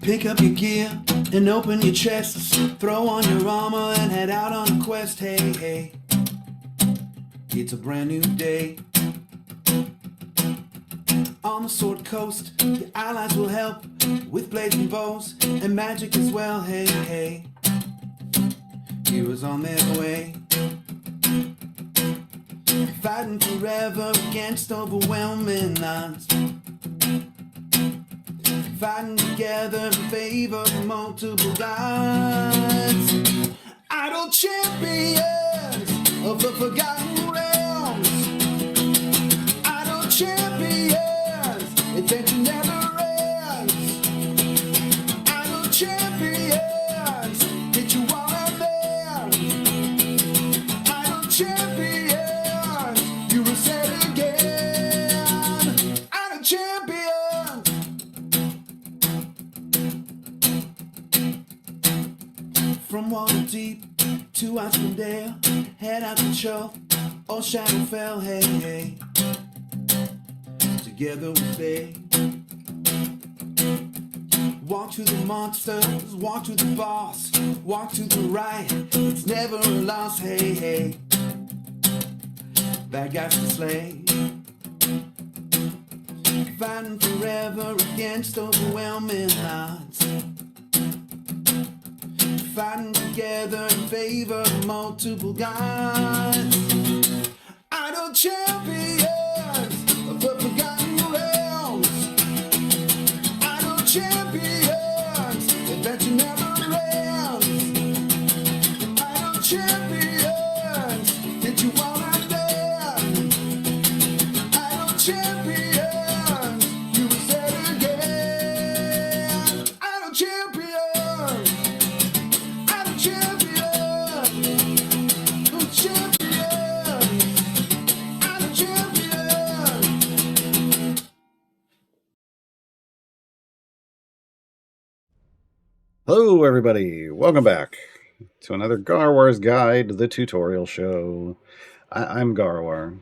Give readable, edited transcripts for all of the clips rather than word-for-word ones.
Pick up your gear and open your chests. Throw on your armor and head out on a quest. Hey, hey, it's a brand new day. On the Sword Coast, your allies will help with blades and bows and magic as well. Hey, hey, heroes on their way. Fighting forever against overwhelming odds. Fighting together in favor of multiple gods. Idle champions of the forgotten realms. Idle champions, adventure never ends. Idle champions, get you all out there. Idle champions, you will say again. Idle champions. From Waterdeep to Icewind, head out to Shove, or Shadowfell, hey, hey. Together we stay. Walk to the monsters, walk to the boss, walk to the right, it's never a loss, hey, hey. Bad guys to slay. Fighting forever against overwhelming odds. Fighting together in favor of multiple gods. Idle champions of the forgotten realms. Idle champions, adventure never ends. Idle champions, get you all out there. Idle champions, you will say it again. Idle champions. Hello everybody, welcome back to another Gaarawarr's Guide, the tutorial show. I'm Gaarawarr,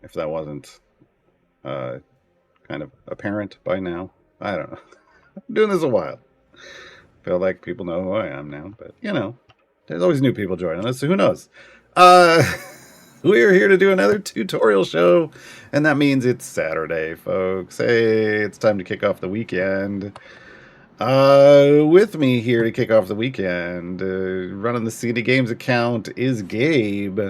if that wasn't kind of apparent by now. I don't know. I'm doing this a while. Feel like people know who I am now, but you know, there's always new people joining us, so who knows. We're here to do another tutorial show, and that means it's Saturday, folks. Hey, it's time to kick off the weekend. With me here to kick off the weekend, running the CD Games account is Gabe.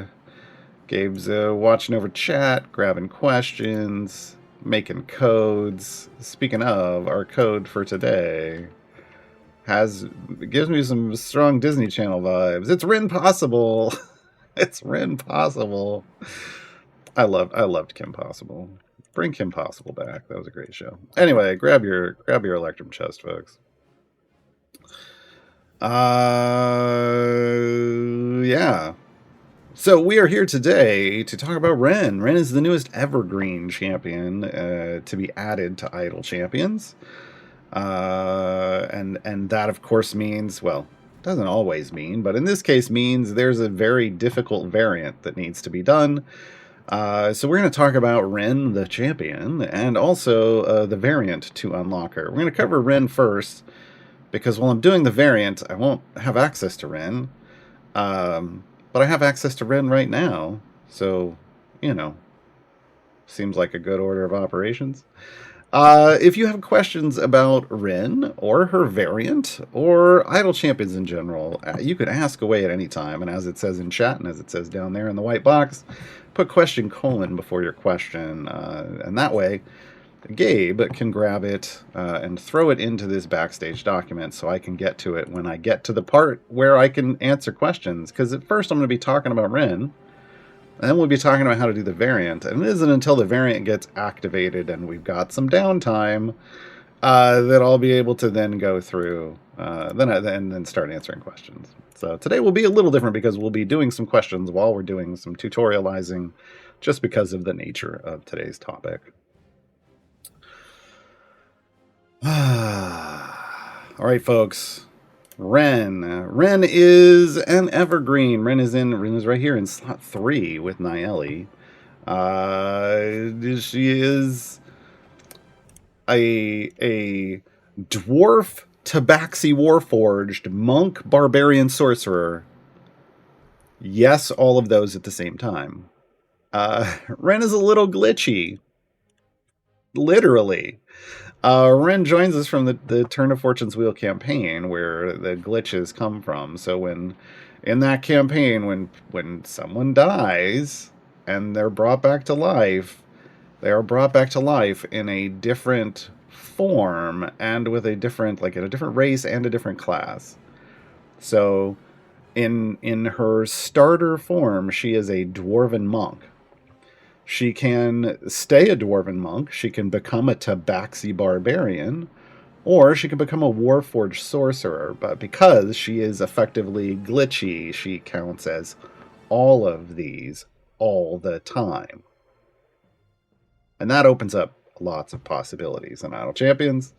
Gabe's watching over chat, grabbing questions, making codes. Speaking of, our code for today gives me some strong Disney Channel vibes. It's Wren Possible. It's Wren Possible. I loved Kim Possible. Bring Kim Possible back. That was a great show. Anyway, grab your Electrum chest, folks. Yeah. So we are here today to talk about Wren. Wren is the newest Evergreen champion to be added to Idle Champions. And that, of course, means, well, doesn't always mean, but in this case means there's a very difficult variant that needs to be done. So we're going to talk about Wren, the champion, and also the variant to unlock her. We're going to cover Wren first, because while I'm doing the variant, I won't have access to Wren. But I have access to Wren right now, so, you know, seems like a good order of operations. If you have questions about Wren, or her variant, or Idle Champions in general, you can ask away at any time, and as it says in chat, and as it says down there in the white box, put question : before your question, and that way Gabe can grab it and throw it into this backstage document so I can get to it when I get to the part where I can answer questions. Because at first I'm going to be talking about Wren, and then we'll be talking about how to do the variant, and it isn't until the variant gets activated and we've got some downtime that I'll be able to then go through, then start answering questions. So today will be a little different because we'll be doing some questions while we're doing some tutorializing, just because of the nature of today's topic. All right, folks. Wren. Wren is an Evergreen. Wren is right here in slot 3 with Nieli. She is a dwarf Tabaxi Warforged, Monk, Barbarian, Sorcerer. Yes, all of those at the same time. Wren is a little glitchy. Literally. Wren joins us from the Turn of Fortune's Wheel campaign, where the glitches come from. So in that campaign, when someone dies and they're brought back to life, they are brought back to life in a different form and with a different, like in a different race and a different class. So in her starter form, she is a dwarven monk. She can stay a dwarven monk, she can become a tabaxi barbarian, or she can become a warforged sorcerer. But because she is effectively glitchy, she counts as all of these all the time. And that opens up lots of possibilities in Idle Champions.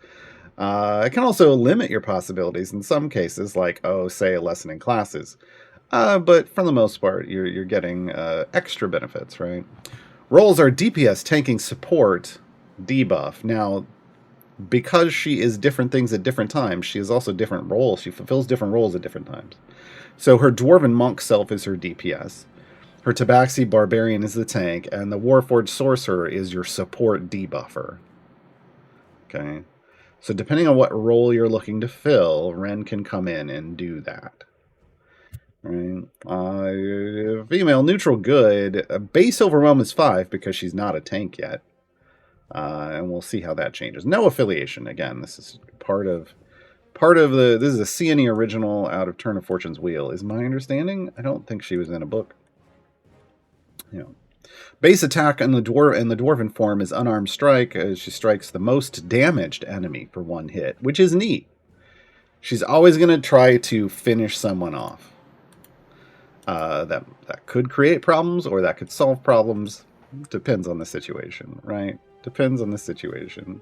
It can also limit your possibilities in some cases, like, say, lessening classes. But for the most part, you're getting extra benefits, right? Roles are DPS, tanking, support, debuff. Now, because she is different things at different times, she is also different roles. She fulfills different roles at different times. So her Dwarven Monk self is her DPS. Her Tabaxi Barbarian is the tank, and the Warforged Sorcerer is your support debuffer. Okay? So depending on what role you're looking to fill, Wren can come in and do that. Right. Female neutral good. Base overwhelm is 5 because she's not a tank yet. And we'll see how that changes. No affiliation. Again, this is part of this is a CNE original out of Turn of Fortune's Wheel, is my understanding. I don't think she was in a book. You know. Base attack in the dwarven form is unarmed strike, as she strikes the most damaged enemy for one hit, which is neat. She's always going to try to finish someone off. That could create problems, or that could solve problems. Depends on the situation, right? Depends on the situation.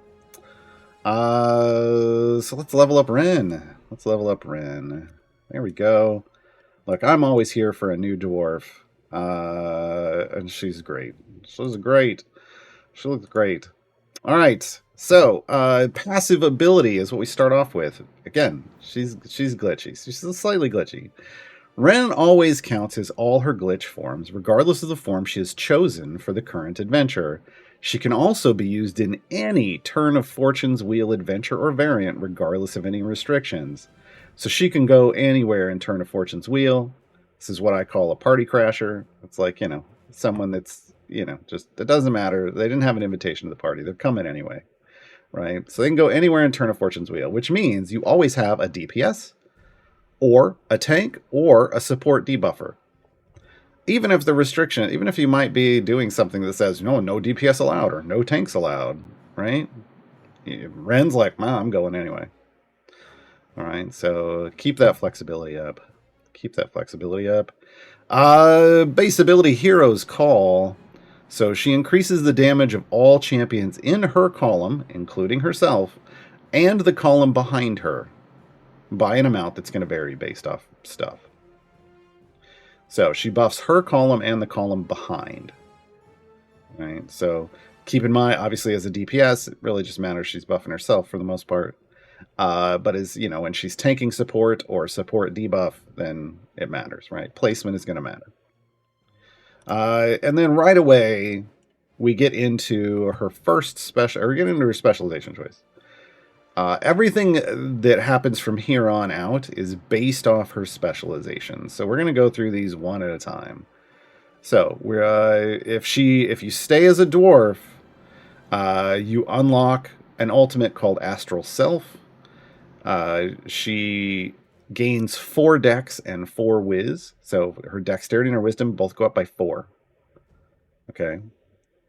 So let's level up Wren. Let's level up Wren. There we go. Look, I'm always here for a new dwarf. And she's great. She's great. She looks great. All right. So, passive ability is what we start off with. Again, she's glitchy. She's slightly glitchy. Wren always counts as all her glitch forms, regardless of the form she has chosen for the current adventure. She can also be used in any Turn of Fortune's Wheel adventure or variant, regardless of any restrictions. So she can go anywhere in Turn of Fortune's Wheel. This is what I call a party crasher. It's like, someone that's, just, it doesn't matter. They didn't have an invitation to the party. They're coming anyway, right? So they can go anywhere in Turn of Fortune's Wheel, which means you always have a DPS, or a tank, or a support debuffer. Even if even if you might be doing something that says, no DPS allowed, or no tanks allowed, right? Wren's like, I'm going anyway. All right, so keep that flexibility up. Keep that flexibility up. Base ability, Hero's Call. So she increases the damage of all champions in her column, including herself, and the column behind her, by an amount that's going to vary based off stuff. So she buffs her column and the column behind. Right. So keep in mind, obviously, as a DPS, it really just matters she's buffing herself for the most part. But as when she's tanking support or support debuff, then it matters, right? Placement is going to matter. And then right away, we get into her first special, or we get into her specialization choice. Everything that happens from here on out is based off her specialization. So we're going to go through these one at a time. So if you stay as a dwarf, you unlock an ultimate called Astral Self. She gains 4 dex and 4 whiz. So her dexterity and her wisdom both go up by 4. Okay.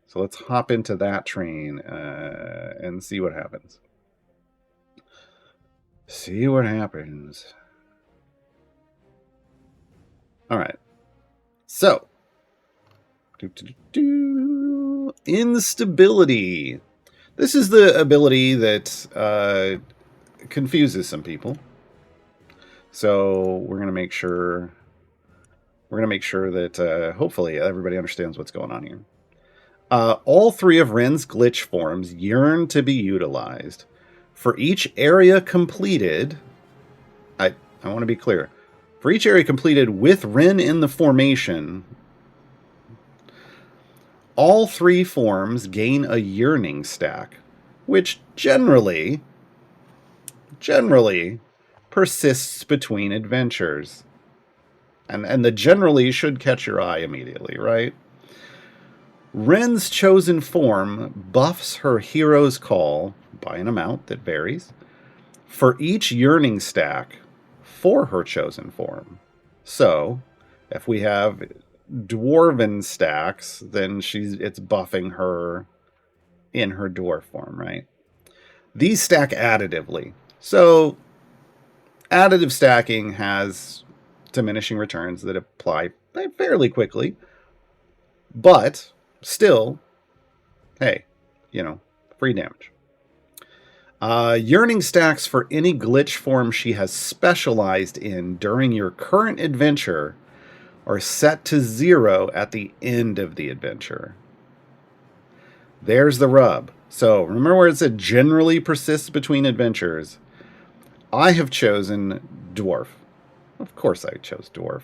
So let's hop into that train and see what happens. See what happens. All right. So, Instability. This is the ability that confuses some people. So we're going to make sure that hopefully everybody understands what's going on here. All 3 of Wren's glitch forms yearn to be utilized. For each area completed, I want to be clear. For each area completed with Wren in the formation, all 3 forms gain a yearning stack, which generally persists between adventures. And the generally should catch your eye immediately, right? Wren's chosen form buffs her hero's call by an amount that varies for each yearning stack for her chosen form. So, if we have dwarven stacks, then it's buffing her in her dwarf form, right? These stack additively. So, additive stacking has diminishing returns that apply fairly quickly, but still, hey, free damage. Yearning stacks for any glitch form she has specialized in during your current adventure are set to 0 at the end of the adventure. There's the rub. So remember where it said generally persists between adventures? I have chosen dwarf. Of course I chose dwarf.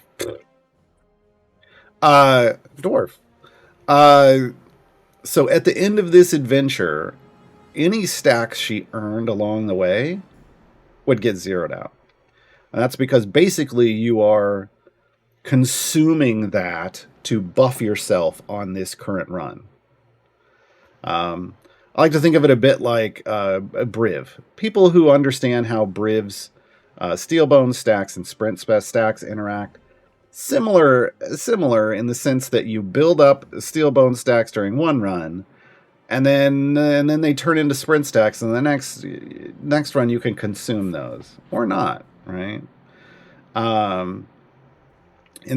Dwarf. So at the end of this adventure, any stacks she earned along the way would get zeroed out. And that's because basically you are consuming that to buff yourself on this current run. I like to think of it a bit like a Briv. People who understand how Briv's Steelbone stacks and Sprint stacks interact, similar in the sense that you build up Steelbone stacks during one run, and then they turn into Sprint stacks, and the next run you can consume those or not, right? In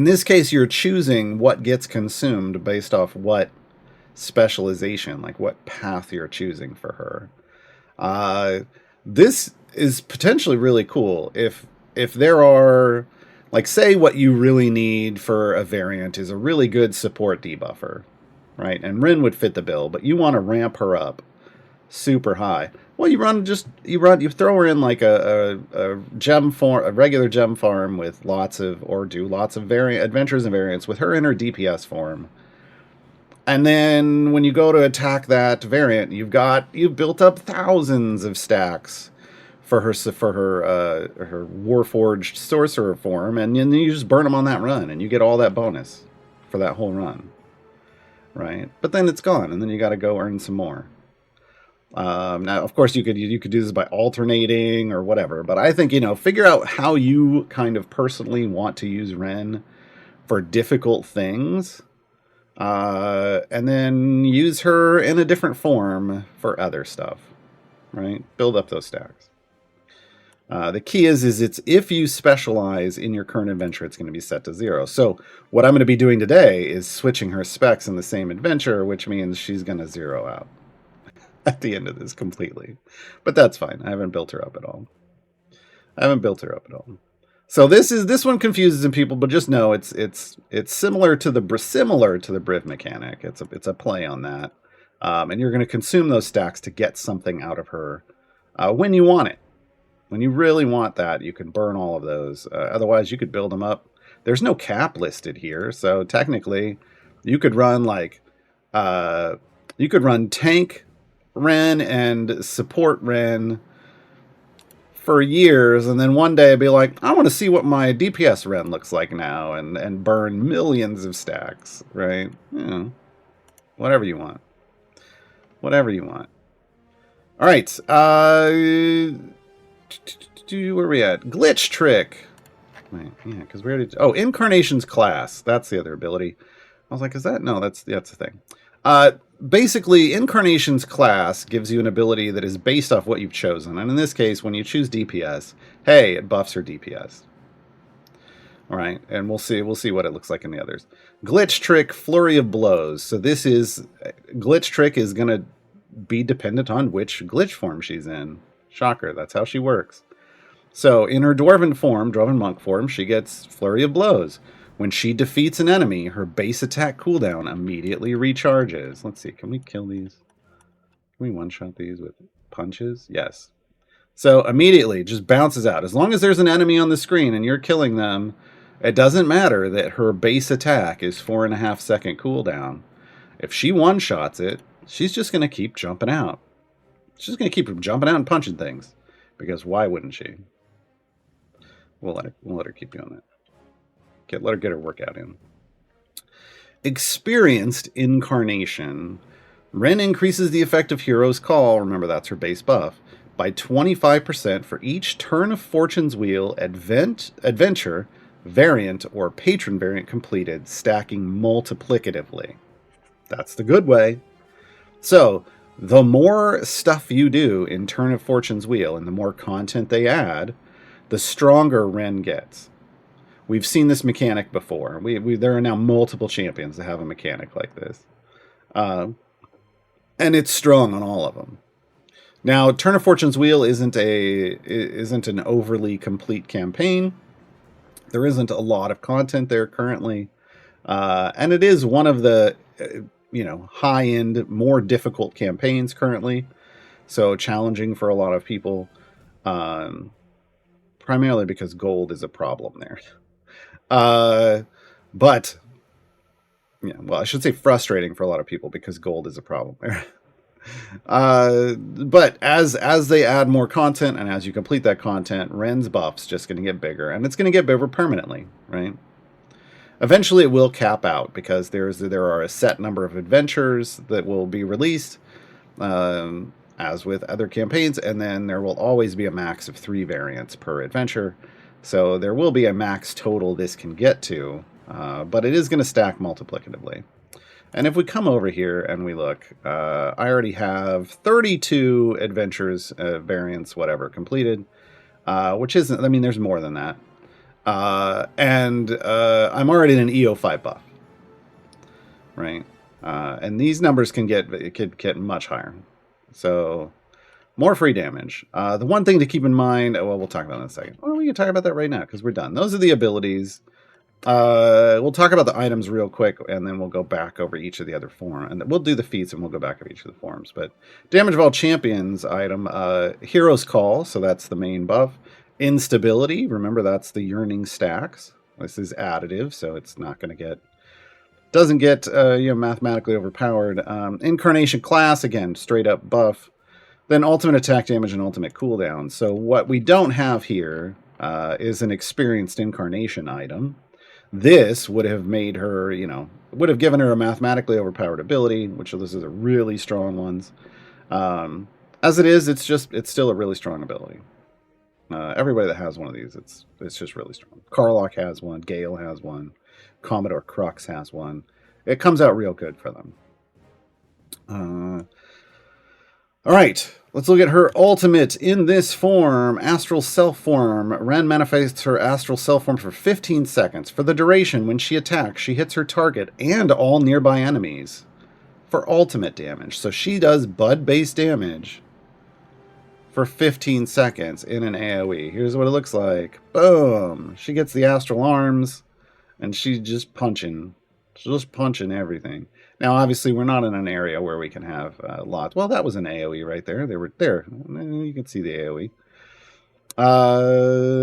this case, you're choosing what gets consumed based off what specialization, like what path you're choosing for her. This is potentially really cool if there are, like, say what you really need for a variant is a really good support debuffer, right? And Wren would fit the bill, but you want to ramp her up super high. Well, you throw her in like a gem farm, a regular gem farm with do lots of adventures and variants with her in her DPS form. And then when you go to attack that variant, you've built up thousands of stacks for her Warforged sorcerer form, and then you just burn them on that run, and you get all that bonus for that whole run, right? But then it's gone, and then you got to go earn some more. Now, of course, you could do this by alternating or whatever, but I think, figure out how you kind of personally want to use Wren for difficult things, and then use her in a different form for other stuff, right? Build up those stacks. The key is it's if you specialize in your current adventure, it's going to be set to 0. So what I'm going to be doing today is switching her specs in the same adventure, which means she's going to 0 out at the end of this completely. But that's fine. I haven't built her up at all. So this one confuses some people, but just know it's similar to the Briv mechanic. It's a play on that, and you're going to consume those stacks to get something out of her when you want it. When you really want that, you can burn all of those. Otherwise, you could build them up. There's no cap listed here, so technically, you could run tank Wren and support Wren for years, and then one day I'd be like, I want to see what my DPS Wren looks like now, and burn millions of stacks, right? Whatever you want. All right. Where are we at? Glitch trick. Wait, yeah, because we already. Oh, incarnation's class. That's the other ability. I was like, is that? No, that's the thing. Basically, incarnation's class gives you an ability that is based off what you've chosen, and in this case, when you choose DPS, hey, it buffs her DPS. All right, and we'll see what it looks like in the others. Glitch trick, flurry of blows. So glitch trick is gonna be dependent on which glitch form she's in. Shocker, that's how she works. So in her dwarven monk form, she gets flurry of blows. When she defeats an enemy, her base attack cooldown immediately recharges. Let's see, can we kill these? Can we one-shot these with punches? Yes. So immediately just bounces out. As long as there's an enemy on the screen and you're killing them, it doesn't matter that her base attack is 4.5 second cooldown. If she one-shots it, she's just going to keep jumping out. She's going to keep jumping out and punching things. Because why wouldn't she? We'll let her keep doing that. Let her get her workout in. Experienced Incarnation. Wren increases the effect of Hero's Call, remember that's her base buff, by 25% for each turn of Fortune's Wheel, Adventure, Variant, or Patron Variant completed, stacking multiplicatively. That's the good way. So, the more stuff you do in Turn of Fortune's Wheel and the more content they add, the stronger Wren gets. We've seen this mechanic before. There are now multiple champions that have a mechanic like this. And it's strong on all of them. Now, Turn of Fortune's Wheel isn't an overly complete campaign. There isn't a lot of content there currently. And it is one of the high-end, more difficult campaigns currently. So challenging for a lot of people. Primarily because gold is a problem there. But yeah, well, I should say frustrating for a lot of people because gold is a problem there. But as they add more content and as you complete that content, Wren's buff's just going to get bigger, and it's going to get bigger permanently, right? Eventually it will cap out because there are a set number of adventures that will be released, as with other campaigns, and then there will always be a max of 3 variants per adventure. So there will be a max total this can get to, but it is going to stack multiplicatively. And if we come over here and we look, I already have 32 adventures, variants, whatever, completed, which isn't, I mean, there's more than that. And I'm already in an EO5 buff, right? And these numbers can get much higher. So more free damage. The one thing to keep in mind, well, we'll talk about it in a second. Well, we can talk about that right now because we're done. Those are the abilities. We'll talk about the items real quick, and then we'll go back over each of the other forms. And we'll do the feats, and we'll go back over each of the forms. But Damage of All Champions item, Hero's Call, so that's the main buff. Instability, remember that's the yearning stacks. This is additive, so it's not going to get... Doesn't get mathematically overpowered. Incarnation class, again, straight up buff. Then ultimate attack damage and ultimate cooldown. So what we don't have here is an experienced incarnation item. This would have made her, would have given her a mathematically overpowered ability, which this is a really strong ones. As it is, it's still a really strong ability. Everybody that has one of these, it's just really strong. Karlach has one. Gale has one. Commodore Crux has one. It comes out real good for them. All right, let's look at her ultimate in this form, Astral Self form. Wren manifests her Astral Self form for 15 seconds. For the duration, when she attacks, she hits her target and all nearby enemies for ultimate damage. So she does Bud-based damage for 15 seconds in an AoE. Here's what it looks like. Boom! She gets the Astral Arms, and she's just punching. She's just punching everything. Now, obviously, we're not in an area where we can have lots. Well, that was an AoE right there. They were there. You can see the AoE.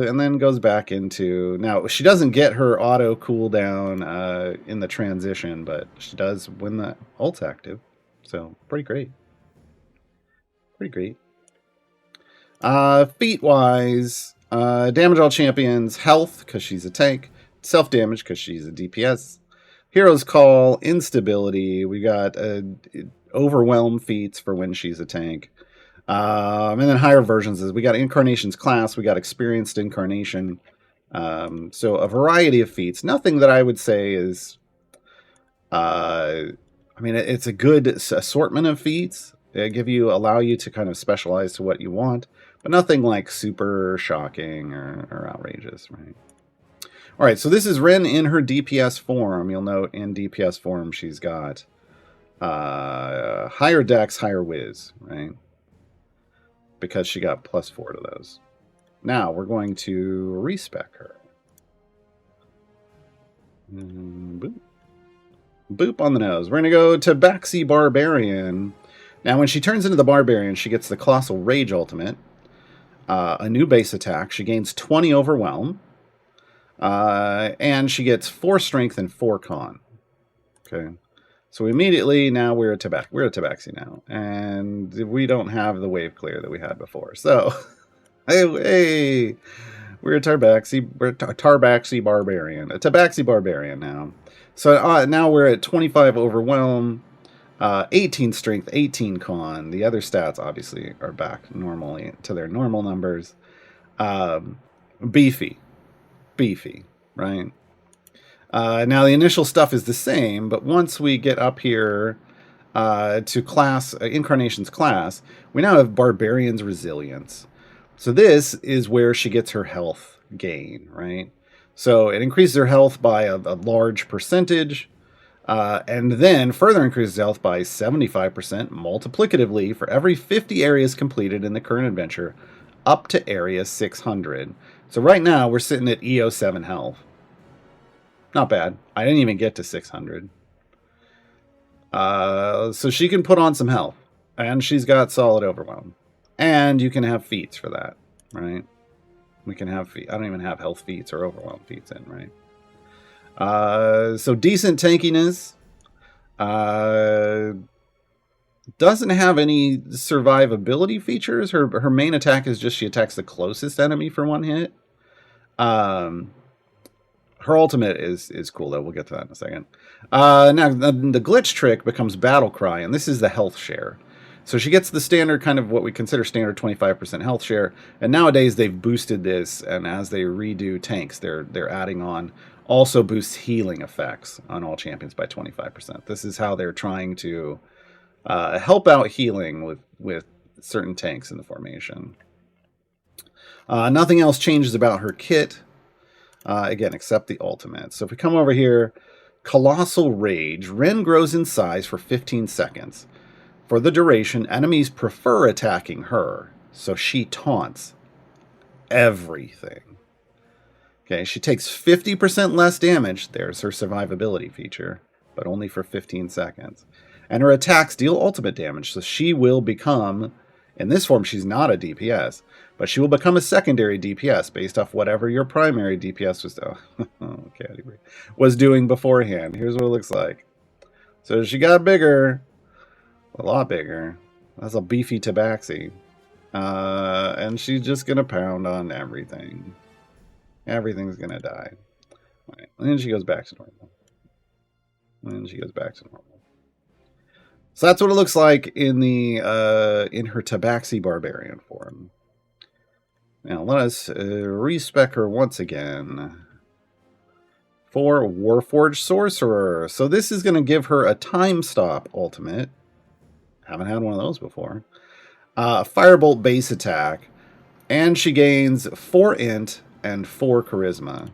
And then goes back into... Now, she doesn't get her auto cooldown in the transition, but she does when the ult's active. So, pretty great. Pretty great. Feat-wise, damage all champions, health, because she's a tank, self-damage, because she's a DPS, Hero's Call, Instability, we got Overwhelm feats for when she's a tank, and then higher versions is we got Incarnation's class, we got Experienced Incarnation, so a variety of feats, nothing that I would say is, it's a good assortment of feats. They allow you to kind of specialize to what you want, but nothing like super shocking or outrageous, right? All right, so this is Wren in her DPS form. You'll note in DPS form she's got higher dex, higher whiz, right? Because she got +4 to those. Now we're going to respec her. Boop. Boop on the nose. We're going to go to Baxi Barbarian. Now, when she turns into the Barbarian, she gets the Colossal Rage ultimate. a new base attack. She gains 20 Overwhelm. And she gets 4 Strength and 4 Con. Okay. So immediately now we're a Tabaxi now. And we don't have the wave clear that we had before. So, hey, we're a Tarbaxi Barbarian. A Tabaxi Barbarian now. So now we're at 25 Overwhelm, 18 Strength, 18 Con. The other stats obviously are back normally to their normal numbers. Beefy, right? Now the initial stuff is the same, but once we get up here to class, Incarnation's class, we now have Barbarian's Resilience. So this is where she gets her health gain, right? So it increases her health by a large percentage, and then further increases health by 75% multiplicatively for every 50 areas completed in the current adventure up to area 600. So right now we're sitting at EO7 health. Not bad. I didn't even get to 600. So she can put on some health, and she's got solid Overwhelm. And you can have feats for that, right? We can have feats. I don't even have health feats or Overwhelm feats in, right? So decent tankiness. Doesn't have any survivability features. Her main attack is just she attacks the closest enemy for 1 hit. Her ultimate is cool, though. We'll get to that in a second. Now, the glitch trick becomes Battle Cry, and this is the health share. So she gets the standard, kind of what we consider standard 25% health share, and nowadays they've boosted this, and as they redo tanks, they're adding on also boosts healing effects on all champions by 25%. This is how they're trying to help out healing with certain tanks in the formation. Nothing else changes about her kit. Again, except the ultimate. So if we come over here, Colossal Rage. Wren grows in size for 15 seconds. For the duration, enemies prefer attacking her, so she taunts everything. Okay, she takes 50% less damage. There's her survivability feature, but only for 15 seconds. And her attacks deal ultimate damage, so she will become, in this form, she's not a DPS, but she will become a secondary DPS based off whatever your primary DPS was doing beforehand. Here's what it looks like. So she got bigger, a lot bigger. That's a beefy Tabaxi. And she's just going to pound on everything. Everything's going to die. All right. And then she goes back to normal. So that's what it looks like in her Tabaxi Barbarian form. Now let us respec her once again for Warforged Sorcerer. So this is going to give her a Time Stop ultimate. Haven't had one of those before. Firebolt base attack, and she gains 4 int and 4 charisma.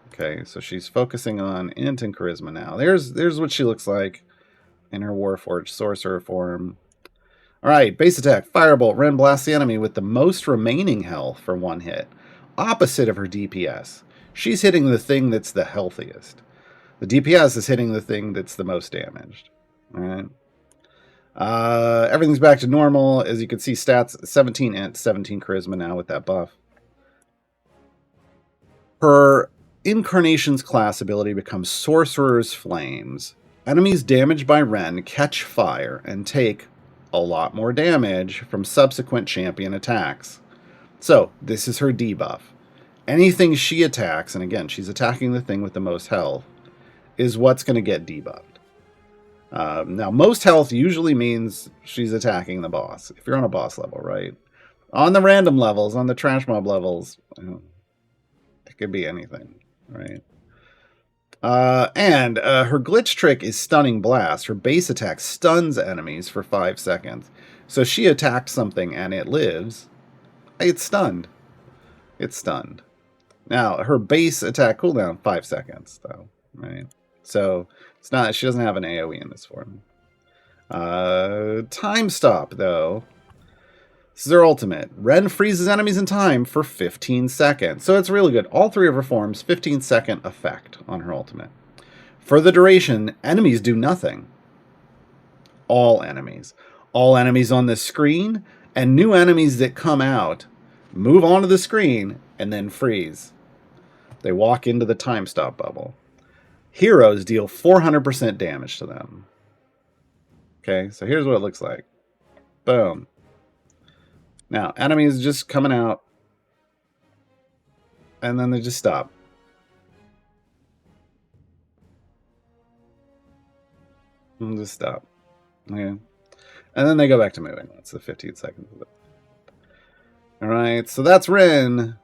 Okay, so she's focusing on int and charisma now. There's what she looks like in her Warforged Sorcerer form. Alright, base attack, Firebolt. Wren blasts the enemy with the most remaining health for 1 hit. Opposite of her DPS. She's hitting the thing that's the healthiest. The DPS is hitting the thing that's the most damaged. Alright. Everything's back to normal. As you can see, stats, 17 int, 17 charisma now with that buff. Her Incarnation's class ability becomes Sorcerer's Flames. Enemies damaged by Wren catch fire and take a lot more damage from subsequent champion attacks. So, this is her debuff. Anything she attacks, and again, she's attacking the thing with the most health, is what's going to get debuffed. Now, most health usually means she's attacking the boss, if you're on a boss level, right? On the random levels, on the trash mob levels, it could be anything, right? And her glitch trick is Stunning Blast. Her base attack stuns enemies for 5 seconds. So she attacked something and it lives. It's stunned. It's stunned. Now, her base attack cooldown, 5 seconds, though, right? So it's not. She doesn't have an AoE in this form. Time Stop, though. This is her ultimate. Wren freezes enemies in time for 15 seconds. So it's really good. All 3 of her forms, 15-second effect on her ultimate. For the duration, enemies do nothing. All enemies. All enemies on the screen, and new enemies that come out move onto the screen, and then freeze. They walk into the time stop bubble. Heroes deal 400% damage to them. Okay, so here's what it looks like. Boom. Now, enemies just coming out, and then they just stop. And just stop. Okay. And then they go back to moving. That's the 15 seconds of it. Alright, so that's Wren.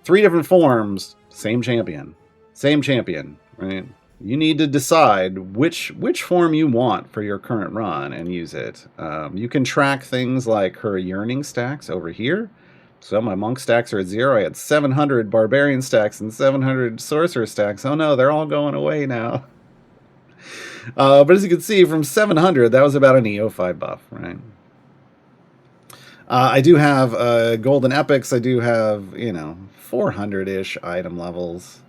3 different forms, same champion. Same champion, right? You need to decide which form you want for your current run and use it. You can track things like her yearning stacks over here. So my monk stacks are at 0. I had 700 barbarian stacks and 700 sorcerer stacks. Oh no, they're all going away now. But as you can see, from 700, that was about an EO5 buff, right? I do have golden epics. I do have, 400-ish item levels.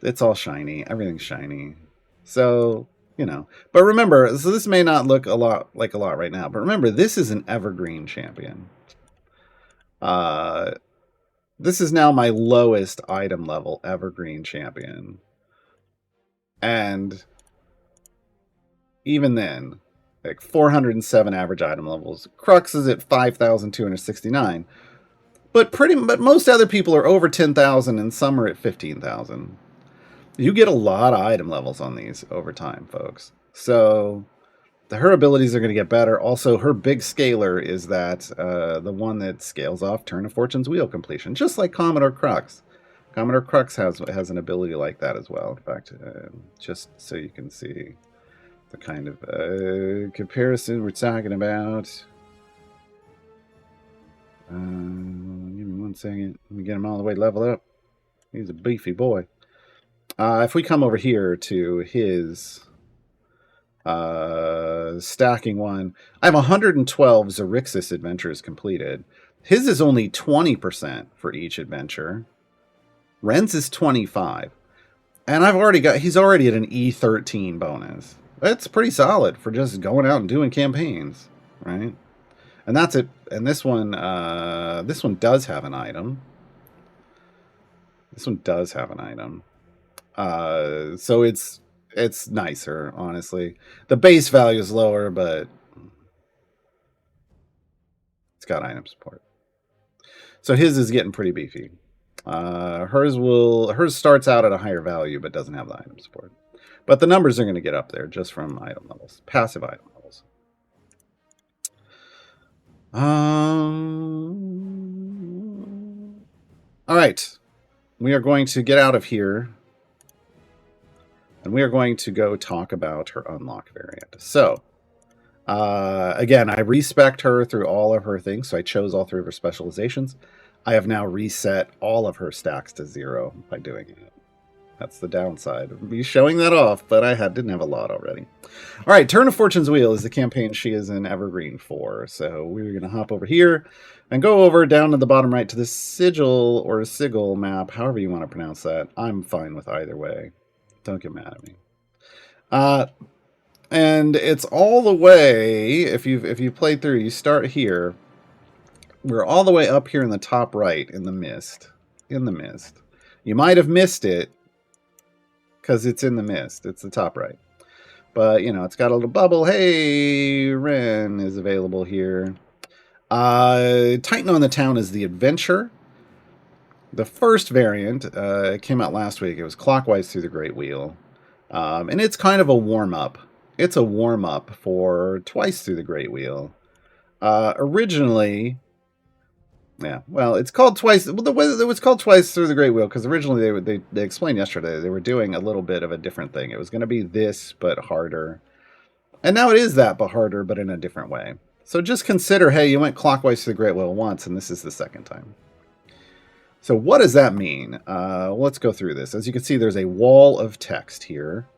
It's all shiny. Everything's shiny. So, But remember, so this may not look a lot right now, but remember, this is an Evergreen champion. This is now my lowest item level Evergreen champion. And even then, like 407 average item levels. Crux is at 5,269. But most other people are over 10,000 and some are at 15,000. You get a lot of item levels on these over time, folks. So her abilities are going to get better. Also, her big scaler is that the one that scales off Turn of Fortune's Wheel completion, just like Commodore Crux. Commodore Crux has an ability like that as well. In fact, just so you can see the kind of comparison we're talking about. Give me 1 second. Let me get him all the way leveled up. He's a beefy boy. If we come over here to his stacking one, I have 112 Xerixis adventures completed. His is only 20% for each adventure. Wren's is 25. And he's already at an E13 bonus. That's pretty solid for just going out and doing campaigns, right? And that's it. And this one does have an item. This one does have an item. So it's nicer, honestly. The base value is lower, but it's got item support. So his is getting pretty beefy. Hers starts out at a higher value, but doesn't have the item support. But the numbers are going to get up there just from item levels, passive item levels. All right, we are going to get out of here, and we are going to go talk about her unlock variant. So, again, I respect her through all of her things, so I chose all 3 of her specializations. I have now reset all of her stacks to 0 by doing it. That's the downside of me showing that off, but I didn't have a lot already. All right, Turn of Fortune's Wheel is the campaign she is in Evergreen for. So we're going to hop over here and go over down to the bottom right to the sigil or sigil map, however you want to pronounce that. I'm fine with either way. Don't get mad at me. And it's all the way, if you've played through, you start here. We're all the way up here in the top right in the mist. In the mist. You might have missed it because it's in the mist. It's the top right. But, it's got a little bubble. Hey, Wren is available here. Titan on the Town is the adventure. The first variant came out last week. It was Clockwise Through the Great Wheel. And it's kind of a warm-up. It's a warm-up for Twice Through the Great Wheel. Originally... Yeah, well, it's called Twice. Well, it was called Twice Through the Great Wheel because originally they explained yesterday they were doing a little bit of a different thing. It was going to be this, but harder. And now it is that, but harder, but in a different way. So just consider, hey, you went clockwise through the Great Wheel once, and this is the second time. So what does that mean? Let's go through this. As you can see, there's a wall of text here.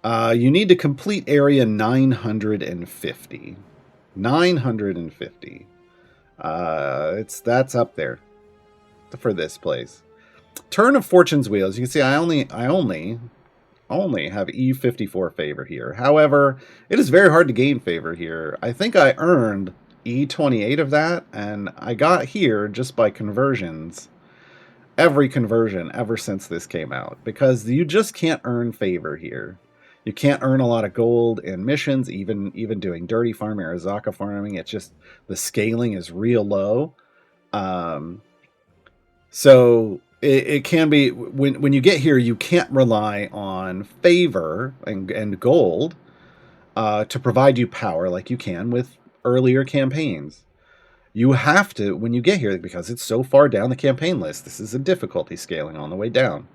You need to complete area 950. 950. That's up there for this place. Turn of Fortune's Wheel. As you can see, I only have E54 favor here. However, it is very hard to gain favor here. I think I earned E28 of that, and I got here just by conversions. Every conversion ever since this came out, because you just can't earn favor here. You can't earn a lot of gold in missions, even doing dirty farming or Azaka farming. It's just the scaling is real low. So it can be when you get here, you can't rely on favor and gold to provide you power like you can with earlier campaigns. You have to, when you get here, because it's so far down the campaign list, this is a difficulty scaling on the way down.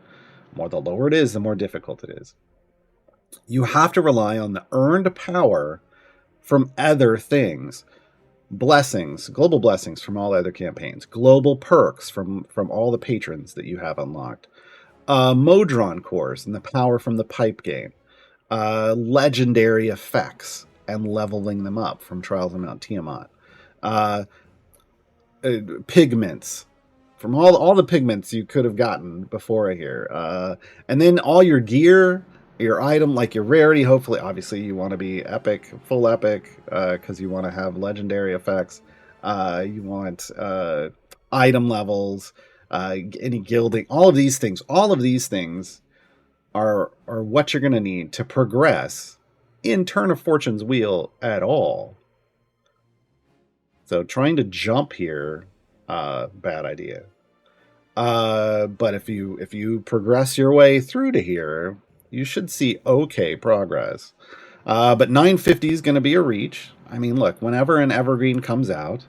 The lower it is, the more difficult it is. You have to rely on the earned power from other things. Blessings, global blessings from all other campaigns. Global perks from all the patrons that you have unlocked. Modron cores and the power from the pipe game. Legendary effects and leveling them up from Trials of Mount Tiamat. Pigments from all the pigments you could have gotten before here, and then all your gear, your item, like your rarity. Hopefully, obviously, you want to be epic, full epic, because you want to have legendary effects. You want item levels, any gilding, all of these things. All of these things are what you're going to need to progress in Turn of Fortune's wheel at all. So trying to jump here, bad idea. But if you progress your way through to here, you should see okay progress. But 950 is going to be a reach. I mean, look, whenever an Evergreen comes out,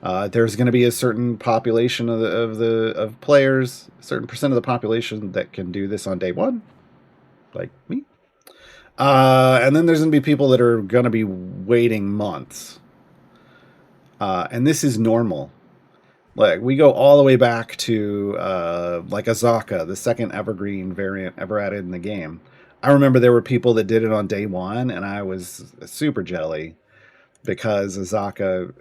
there's going to be a certain population of players, a certain percent of the population that can do this on day one, like me. And then there's going to be people that are going to be waiting months. And this is normal. Like, we go all the way back to like Azaka, the second Evergreen variant ever added in the game. I remember there were people that did it on day one, and I was super jelly because Azaka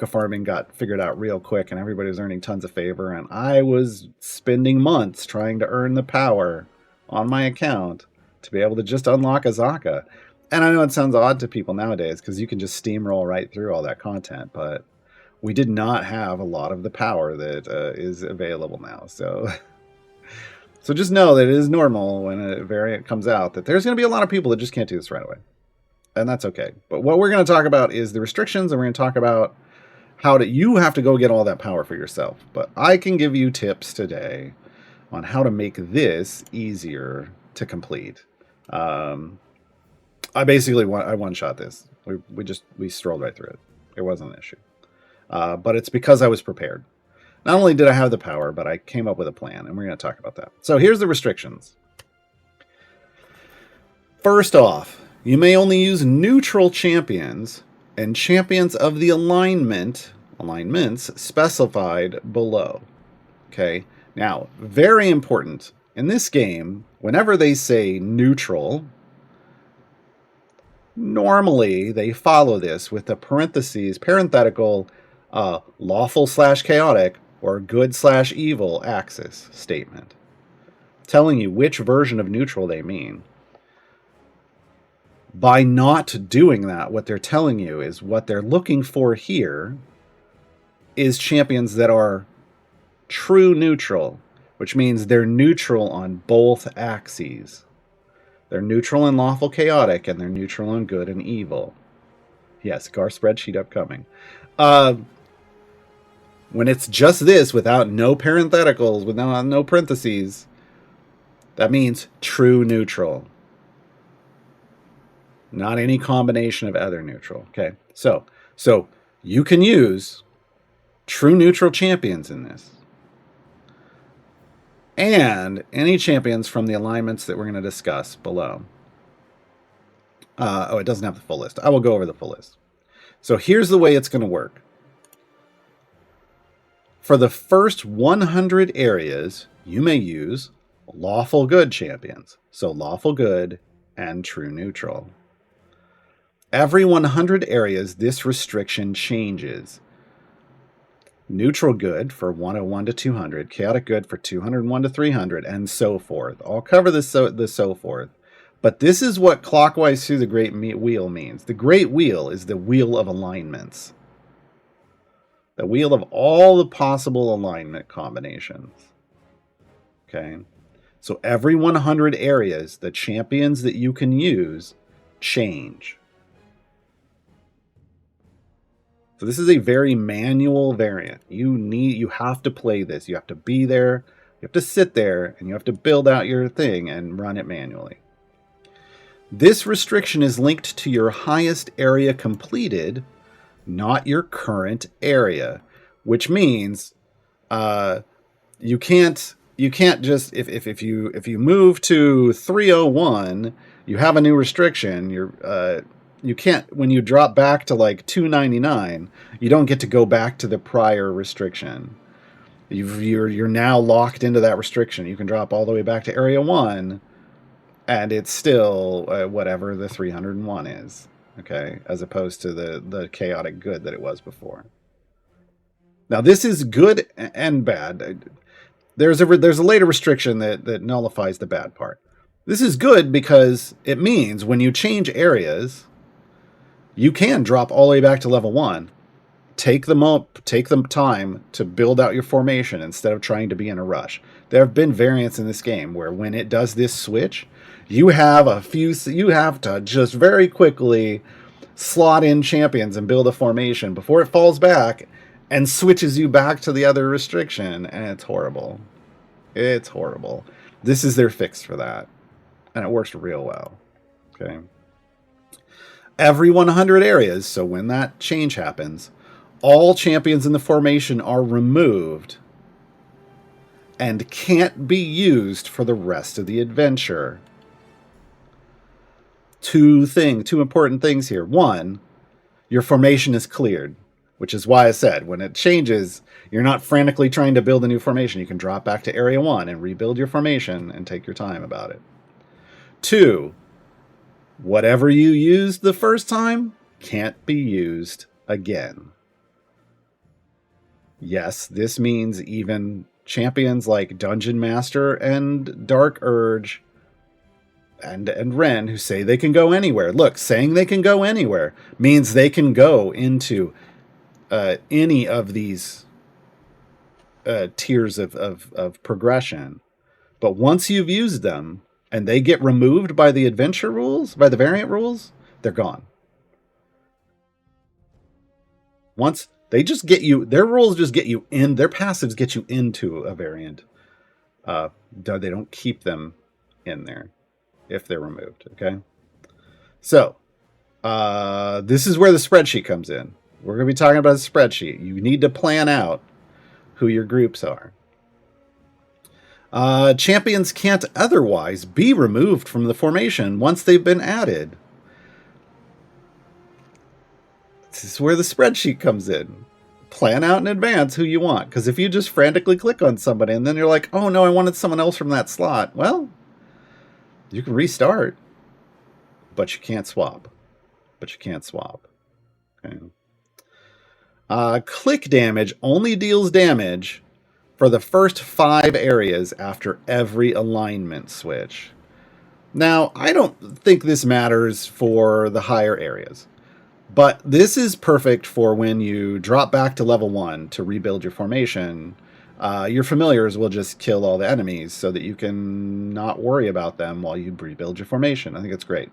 farming got figured out real quick, and everybody was earning tons of favor, and I was spending months trying to earn the power on my account to be able to just unlock Azaka. And I know it sounds odd to people nowadays because you can just steamroll right through all that content, but we did not have a lot of the power that is available now. So just know that it is normal when a variant comes out that there's going to be a lot of people that just can't do this right away. And that's okay. But what we're going to talk about is the restrictions, and we're going to talk about you have to go get all that power for yourself. But I can give you tips today on how to make this easier to complete. I basically one-shot this. We strolled right through it. It wasn't an issue. But it's because I was prepared. Not only did I have the power, but I came up with a plan, and we're going to talk about that. So here's the restrictions. First off, you may only use neutral champions and champions of the alignments specified below. Okay? Now, very important. In this game, whenever they say neutral, normally they follow this with a parenthetical lawful/chaotic or good/evil axis statement, telling you which version of neutral they mean. By not doing that, what they're telling you is what they're looking for here is champions that are true neutral, which means they're neutral on both axes. They're neutral and lawful chaotic, and they're neutral on good and evil. Yes, Gar spreadsheet upcoming. When it's just this, without no parentheticals, without no parentheses, that means true neutral. Not any combination of other neutral. Okay, so you can use true neutral champions in this. And any champions from the alignments that we're going to discuss below. It doesn't have the full list. I will go over the full list. So here's the way it's going to work. For the first 100 areas, you may use lawful good champions. So lawful good and true neutral. Every 100 areas, this restriction changes. Neutral good for 101 to 200, chaotic good for 201 to 300, and so forth. I'll cover the so forth. But this is what clockwise through the Great Wheel means. The Great Wheel is the wheel of alignments. The wheel of all the possible alignment combinations. Okay. So every 100 areas, the champions that you can use change. So this is a very manual variant. You have to play this. You have to be there. You have to sit there, and you have to build out your thing and run it manually. This restriction is linked to your highest area completed, not your current area, which means you can't just if you move to 301, you have a new restriction. You can't, when you drop back to like 299, you don't get to go back to the prior restriction. You're now locked into that restriction. You can drop all the way back to area 1, and it's still whatever the 301 is, okay, as opposed to the chaotic good that it was before. Now this is good and bad. There's a later restriction that nullifies the bad part. This is good because it means when you change areas, you can drop all the way back to level 1. Take the time to build out your formation instead of trying to be in a rush. There have been variants in this game where when it does this switch, you have to just very quickly slot in champions and build a formation before it falls back and switches you back to the other restriction, and it's horrible. It's horrible. This is their fix for that, and it works real well. Okay. Every 100 areas, so when that change happens, all champions in the formation are removed and can't be used for the rest of the adventure. Two important things here. One, your formation is cleared, which is why I said when it changes, you're not frantically trying to build a new formation. You can drop back to area 1 and rebuild your formation and take your time about it. 2, whatever you used the first time can't be used again. Yes, this means even champions like Dungeon Master and Dark Urge and Wren, who say they can go anywhere. Look, saying they can go anywhere means they can go into any of these tiers of progression. But once you've used them and they get removed by the adventure rules, by the variant rules, they're gone. Once they just get you, their rules just get you in, their passives get you into a variant. They don't keep them in there if they're removed, okay? So, this is where the spreadsheet comes in. We're going to be talking about a spreadsheet. You need to plan out who your groups are. Champions can't otherwise be removed from the formation once they've been added. This is where the spreadsheet comes in. Plan out in advance who you want. Because if you just frantically click on somebody and then you're like, oh no, I wanted someone else from that slot. Well, you can restart. But you can't swap. Okay. Click damage only deals damage for the first 5 areas after every alignment switch. Now, I don't think this matters for the higher areas. But this is perfect for when you drop back to level 1 to rebuild your formation. Your familiars will just kill all the enemies so that you can not worry about them while you rebuild your formation. I think it's great.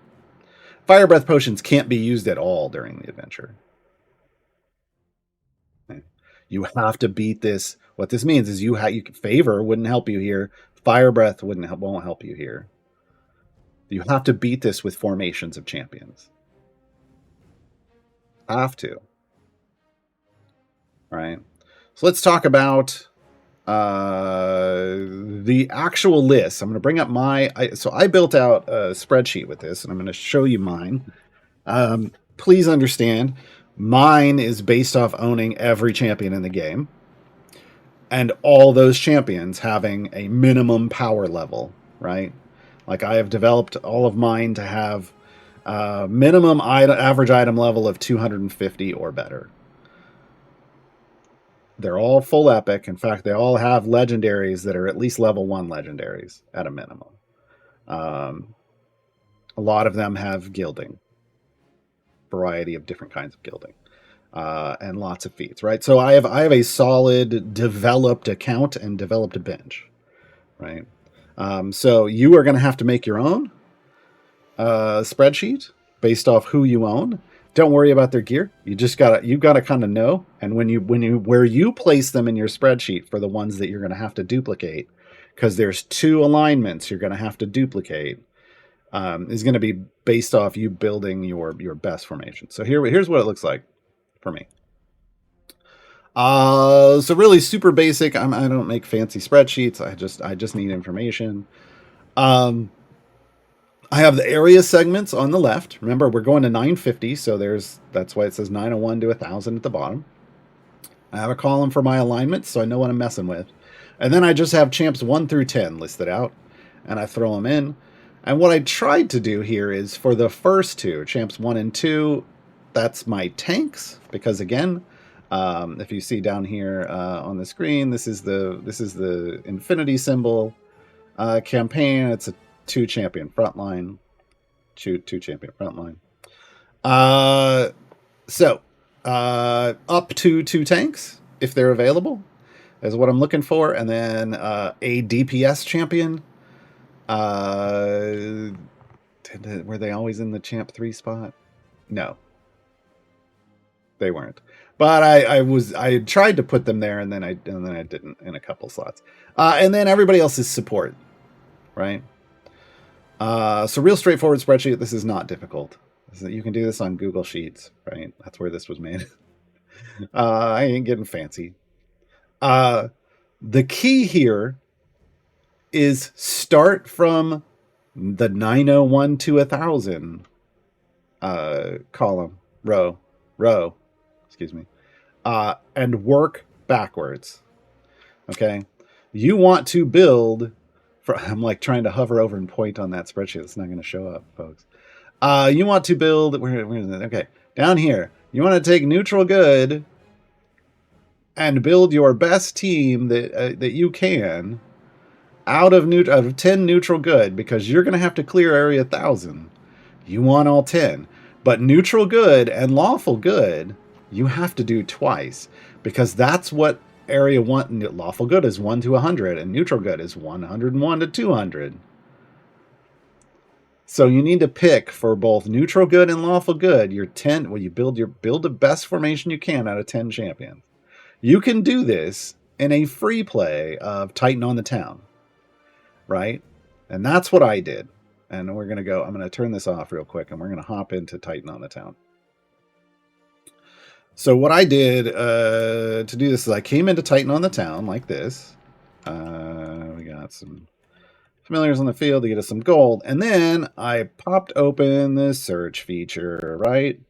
Fire breath potions can't be used at all during the adventure. Okay. You have to beat this. What this means is favor wouldn't help you here. Fire breath won't help you here. You have to beat this with formations of champions. Have to. All right. So let's talk about the actual list. I'm going to bring up so I built out a spreadsheet with this, and I'm going to show you mine. Please understand, mine is based off owning every champion in the game, and all those champions having a minimum power level, right? Like I have developed all of mine to have minimum average item level of 250 or better. They're all full epic. In fact, they all have legendaries that are at least level 1 legendaries at a minimum. A lot of them have gilding, variety of different kinds of gilding, and lots of feats, right? So I have a solid developed account and developed bench, right? So you are going to have to make your own spreadsheet based off who you own. Don't worry about their gear. You gotta kind of know, and where you place them in your spreadsheet for the ones that you're going to have to duplicate, because there's 2 alignments you're going to have to duplicate, is going to be based off you building your best formation. So here's what it looks like for me. So really super basic. I don't make fancy spreadsheets. I just need information. I have the area segments on the left. Remember, we're going to 950, so that's why it says 901 to 1000 at the bottom. I have a column for my alignments, so I know what I'm messing with. And then I just have champs 1 through 10 listed out, and I throw them in. And what I tried to do here is for the first 2, champs 1 and 2, that's my tanks, because again, if you see down here on the screen, this is the infinity symbol campaign. It's a 2 champion frontline, two champion frontline. So up to 2 tanks if they're available is what I'm looking for, and then a DPS champion. Were they always in the champ 3 spot? No, they weren't. But I tried to put them there, and then I didn't in a couple slots. And then everybody else is support, right? So real straightforward spreadsheet. This is not difficult. You can do this on Google Sheets, right? That's where this was made. I ain't getting fancy. The key here is start from the 901 to 1000 column, row, excuse me, and work backwards. Okay, you want to build. I'm like trying to hover over and point on that spreadsheet. It's not going to show up, folks. You want to build. Where is it? Okay, down here. You want to take neutral good and build your best team that you can out of 10 neutral good, because you're going to have to clear area 1000. You want all 10, but neutral good and lawful good you have to do twice, because that's what area 1 lawful good is 1 to 100, and neutral good is 101 to 200. So you need to pick for both neutral good and lawful good your 10. Well, you build the best formation you can out of 10 champions. You can do this in a free play of Titan on the Town, right? And that's what I did. And I'm going to turn this off real quick, and we're going to hop into Titan on the Town. So what I did to do this is I came into Titan on the Town like this. We got some familiars on the field to get us some gold. And then I popped open the search feature, right?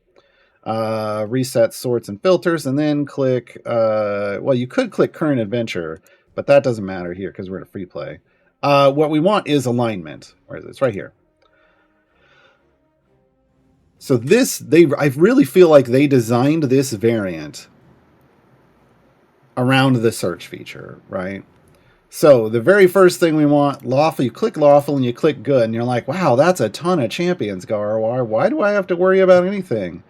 Reset sorts and filters, and then click, well, you could click current adventure, but that doesn't matter here because we're in a free play. What we want is alignment. Where is it? It's right here. So I really feel like they designed this variant around the search feature, right? So the very first thing we want, lawful, you click lawful and you click good, and you're like, wow, that's a ton of champions, Gaarawarr. Why do I have to worry about anything?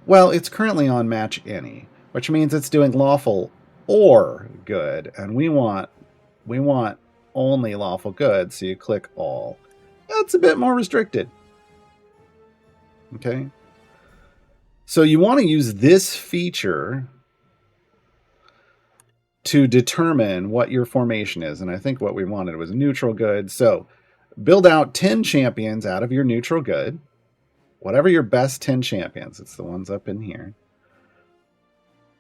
Well, it's currently on match any, which means it's doing lawful or good, and we want only lawful good, so you click all. That's a bit more restricted. Okay, so you want to use this feature to determine what your formation is, and I think what we wanted was neutral good. So build out 10 champions out of your neutral good, whatever your best 10 champions. It's the ones up in here.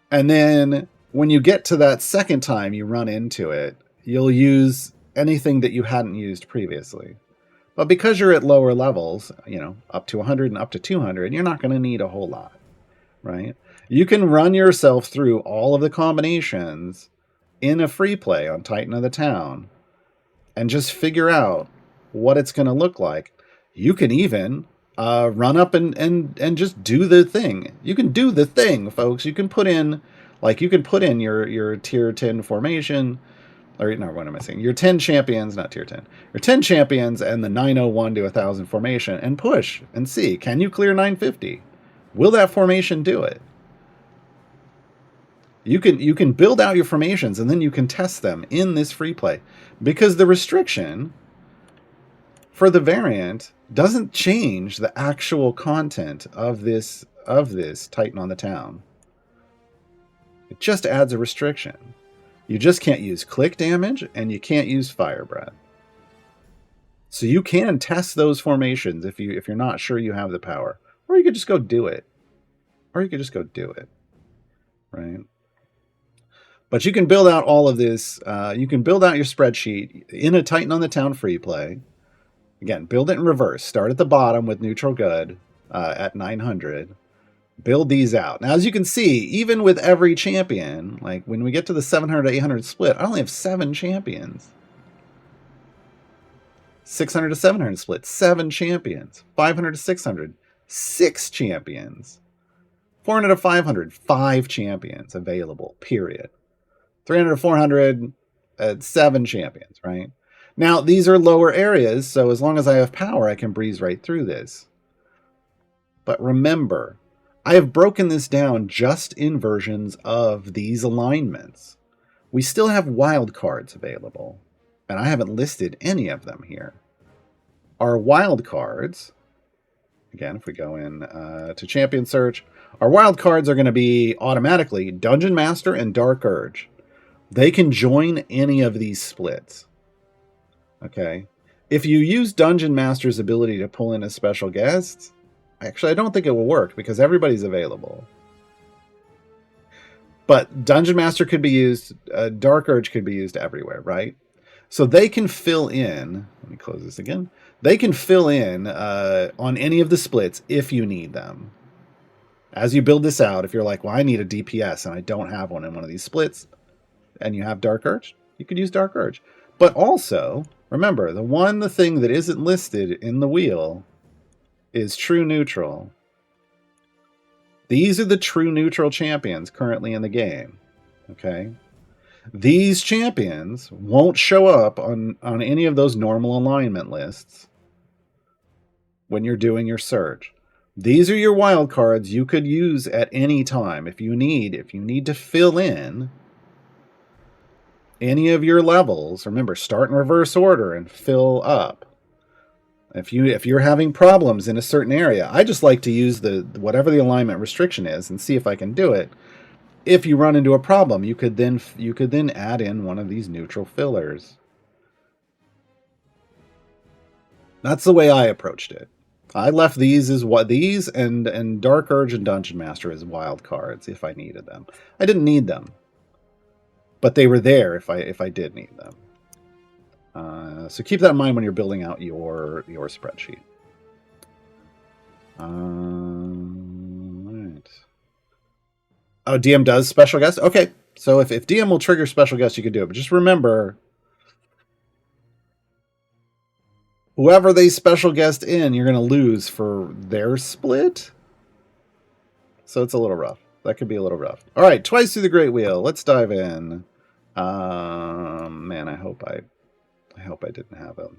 And then when you get to that second time you run into it, you'll use anything that you hadn't used previously. But because you're at lower levels, up to 100 and up to 200, you're not going to need a whole lot, right? You can run yourself through all of the combinations in a free play on Titan of the Town and just figure out what it's going to look like. You can even run up and just do the thing. You can do the thing, folks. You can put in your tier 10 formation, Or no, what am I saying? Your 10 champions, not tier 10. Your 10 champions and the 901 to 1000 formation, and push and see, can you clear 950? Will that formation do it? You can build out your formations and then you can test them in this free play, because the restriction for the variant doesn't change the actual content of this Titan on the Town. It just adds a restriction. You just can't use click damage, and you can't use fire breath. So you can test those formations if you're not sure you have the power, or you could just go do it, right? But you can build out all of this. You can build out your spreadsheet in a Titan on the Town free play. Again, build it in reverse. Start at the bottom with neutral good at 900. Build these out. Now, as you can see, even with every champion, like when we get to the 700 to 800 split, I only have 7 champions. 600 to 700 split, 7 champions. 500 to 600, 6 champions. 400 to 500, 5 champions available, period. 300 to 400, 7 champions, right? Now, these are lower areas, so as long as I have power, I can breeze right through this. But remember, I have broken this down just in versions of these alignments. We still have wild cards available, and I haven't listed any of them here. Our wild cards, again, if we go in to Champion Search, our wild cards are going to be automatically Dungeon Master and Dark Urge. They can join any of these splits. Okay. If you use Dungeon Master's ability to pull in a special guest, actually, I don't think it will work because everybody's available. But Dungeon Master could be used, Dark Urge could be used everywhere, right? So they can fill in, let me close this again. They can fill in on any of the splits if you need them. As you build this out, if you're like, well, I need a DPS and I don't have one in one of these splits, and you have Dark Urge, you could use Dark Urge. But also, remember, the thing that isn't listed in the wheel is True Neutral. These are the True Neutral champions currently in the game. Okay? These champions won't show up on any of those normal alignment lists when you're doing your search. These are your wild cards you could use at any time if you need to fill in any of your levels. Remember, start in reverse order and fill up. If you're having problems in a certain area, I just like to use whatever the alignment restriction is and see if I can do it. If you run into a problem, you could then add in one of these neutral fillers. That's the way I approached it. I left these and Dark Urge and Dungeon Master as wild cards if I needed them. I didn't need them, but they were there if I did need them. So keep that in mind when you're building out your spreadsheet. Right. Oh, DM does special guest? Okay, so if DM will trigger special guest, you can do it. But just remember, whoever they special guest in, you're going to lose for their split. So it's a little rough. That could be a little rough. All right, twice through the Great Wheel. Let's dive in. Man, I hope I didn't have a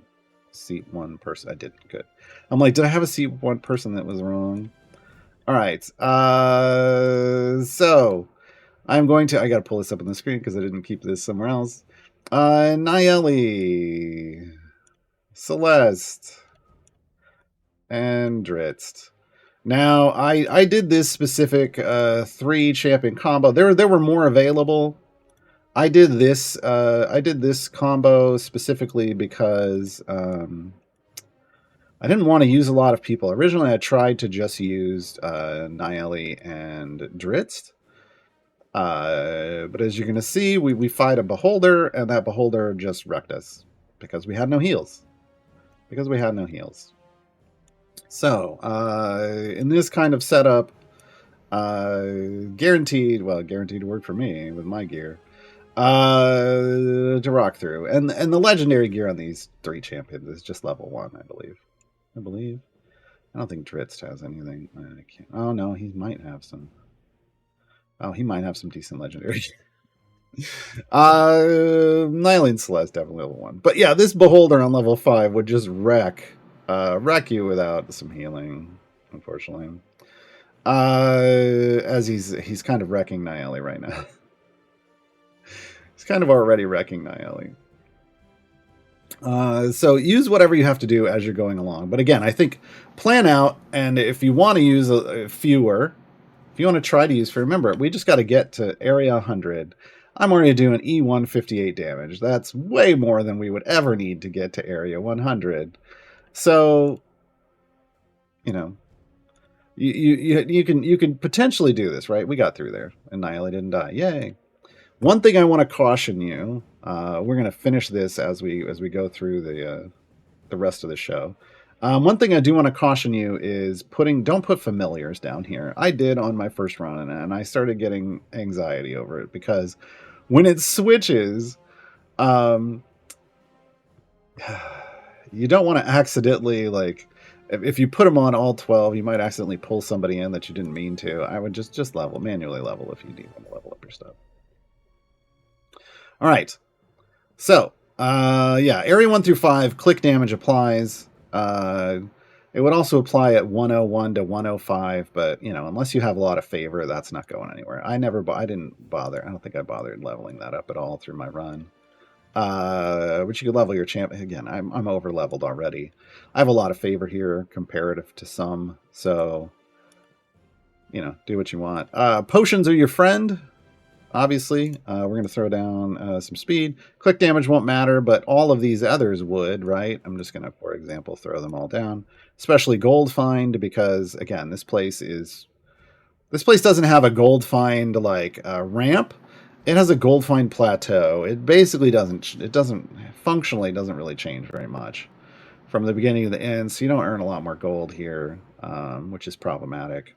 seat 1 person. I didn't. Good. I'm like, did I have a seat 1 person that was wrong? All right. So I'm going to. I got to pull this up on the screen because I didn't keep this somewhere else. Nayeli, Celeste, and Dritz. Now I did this specific 3 champion combo. There were more available. I did this combo specifically because I didn't want to use a lot of people. Originally, I tried to just use Nayeli and Dritz. But as you're going to see, we fight a Beholder, and that Beholder just wrecked us because we had no heals. So, in this kind of setup, guaranteed to work for me with my gear, to rock through. And the legendary gear on these 3 champions is just level 1, I believe. I don't think Dritz has anything. I can't. Oh no, he might have some. Oh, he might have some decent legendary. Nylene Celeste, definitely level 1. But yeah, this Beholder on level 5 would just wreck you without some healing, unfortunately. As he's kind of wrecking Nayeli right now. He's kind of already wrecking Nayeli. So use whatever you have to do as you're going along. But again, I think plan out, and if you want to use fewer, if you want to try to use, remember, we just got to get to area 100. I'm already doing E158 damage. That's way more than we would ever need to get to area 100. So, you know, you can potentially do this, right? We got through there, and Nayeli didn't die. Yay! One thing I want to caution you, we're going to finish this as we go through the rest of the show. One thing I do want to caution you is don't put familiars down here. I did on my first run, and I started getting anxiety over it because when it switches, you don't want to accidentally, like, if you put them on all 12, you might accidentally pull somebody in that you didn't mean to. I would just manually level if you need to level up your stuff. All right. So, yeah, area 1 through 5, click damage applies. It would also apply at 101 to 105, but, unless you have a lot of favor, that's not going anywhere. I didn't bother. I don't think I bothered leveling that up at all through my run. But you could level your champ. Again, I'm over leveled already. I have a lot of favor here comparative to some, so, do what you want. Potions are your friend. Obviously, we're going to throw down some speed. Click damage won't matter, but all of these others would, right? I'm just going to, for example, throw them all down. Especially gold find, because again, this place doesn't have a gold find like ramp. It has a gold find plateau. It basically functionally doesn't really change very much from the beginning to the end. So you don't earn a lot more gold here, which is problematic.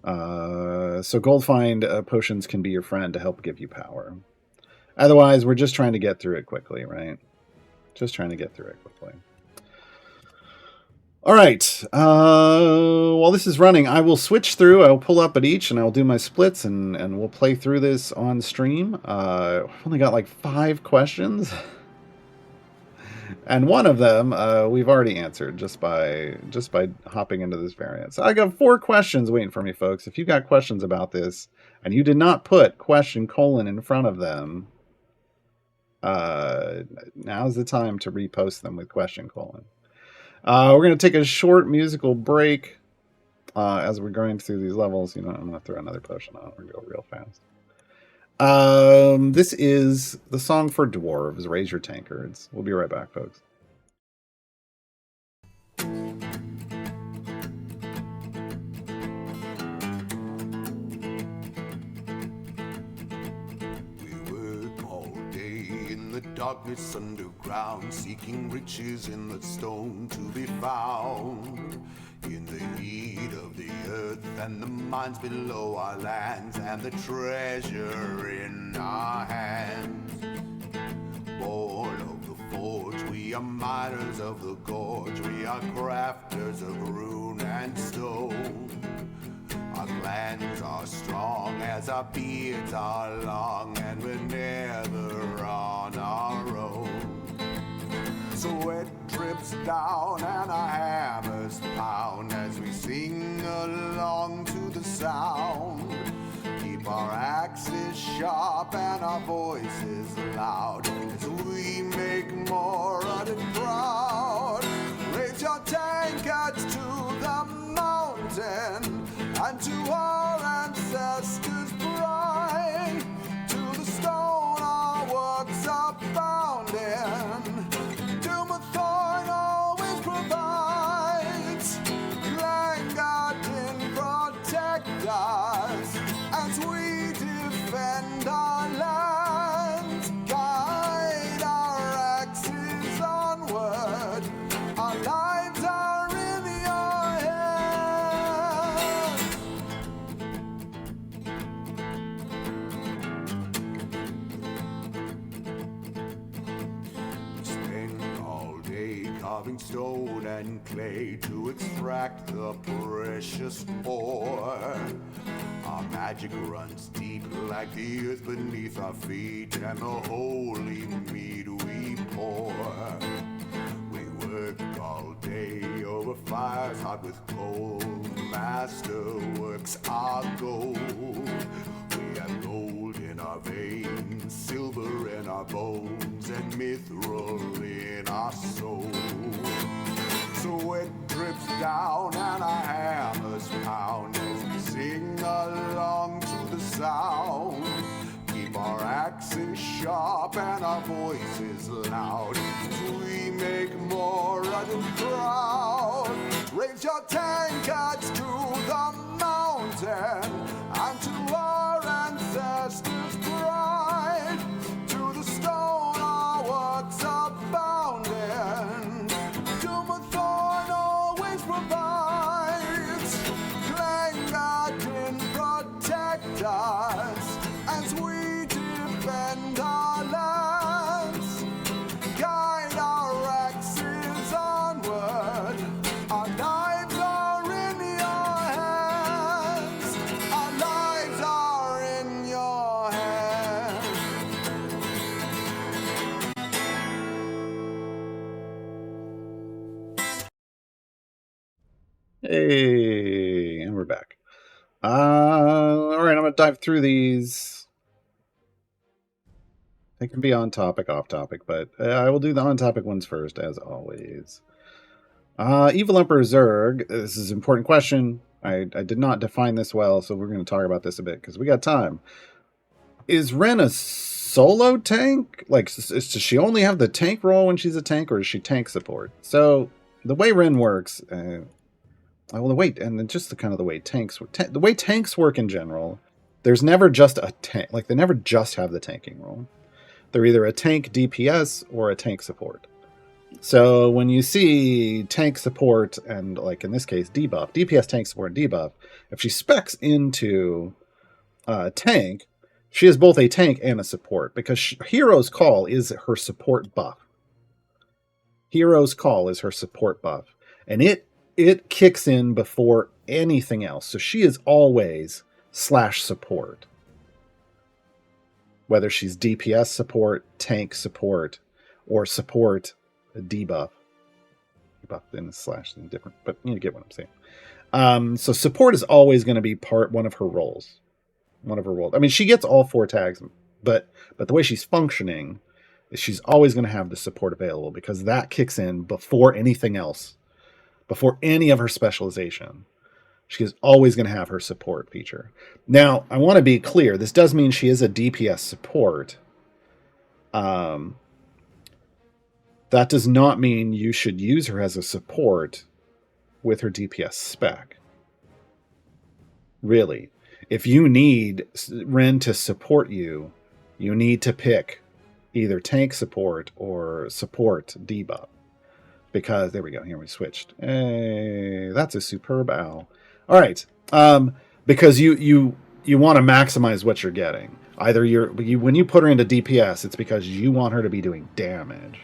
So gold find potions can be your friend to help give you power. Otherwise, we're just trying to get through it quickly, right? Just trying to get through it quickly. All right. While this is running, I will switch through. I'll pull up at each, and I'll do my splits, and we'll play through this on stream. I've only got like 5 questions. And one of them we've already answered just by hopping into this variant. So I got 4 questions waiting for me, folks. If you got questions about this and you did not put question : in front of them, now's the time to repost them with question : we're going to take a short musical break as we're going through these levels. I'm going to throw another potion on. We're going to go real fast. This is the song for dwarves, Raise Your Tankards. We'll be right back, folks. We work all day in the darkness underground, seeking riches in the stone to be found. In the heat of the earth and the mines below our lands, and the treasure in our hands. Born of the forge, we are miners of the gorge, we are crafters of rune and stone. Our clans are strong as our beards are long, and we're never on our own. Sweat drips down and our hammers pound as we sing along to the sound. Keep our axes sharp and our voices loud as we make Moradin proud. Raise your tankards to the mountain and to our ancestors' pride. To the stone our works are bound in. Thorn always provides. Glengarden protect us as we defend our land. Guide our axes onward. Our lives are in your hands. Carving stone and clay to extract the precious ore. Our magic runs deep like the earth beneath our feet, and the holy mead we pour. We work all day over fires hot with coal. Masterworks our goal. We have gold in our veins, silver in our bones, and mithril in our soul. So it drips down and our hammers pound as we sing along to the sound. Keep our axes sharp and our voices loud, so we make more of the crowd. Raise your tankards to the mountain and to our ancestors' pride. To the stone our works abounding, Doomthorn always provides. Glengarden protect us as we defend our lands. Guide our axes onward. Our lives are in your hands. Our lives are in your hands. Hey, and we're back. All right, I'm going to dive through these. They can be on topic, off topic, but I will do the on topic ones first, as always. Evil Emperor Zerg. This is an important question. I did not define this well, so we're going to talk about this a bit because we got time. Is Wren a solo tank? Like, does she only have the tank role when she's a tank, or is she tank support? So the way Wren works, well, the way, and just the kind of the way tanks work, the way tanks work in general, there's never just a tank. Like, they never just have the tanking role. They're either a tank DPS or a tank support. So when you see tank support and, like in this case, debuff, DPS tank support and debuff, if she specs into tank, she is both a tank and a support, because Hero's Call is her support buff. Hero's Call is her support buff. And it kicks in before anything else. So she is always /support. Whether she's DPS support, tank support, or support debuff. Debuff then is slash and different, but you get what I'm saying. So support is always going to be one of her roles. One of her roles. I mean, she gets all 4 tags, but the way she's functioning is she's always going to have the support available, because that kicks in before anything else, before any of her specialization. She is always going to have her support feature. Now, I want to be clear. This does mean she is a DPS support. That does not mean you should use her as a support with her DPS spec. Really. If you need Wren to support you, you need to pick either tank support or support debuff. Because, there we go. Here we switched. Hey, that's a superb owl. All right, because you want to maximize what you're getting. Either when you put her into DPS, it's because you want her to be doing damage,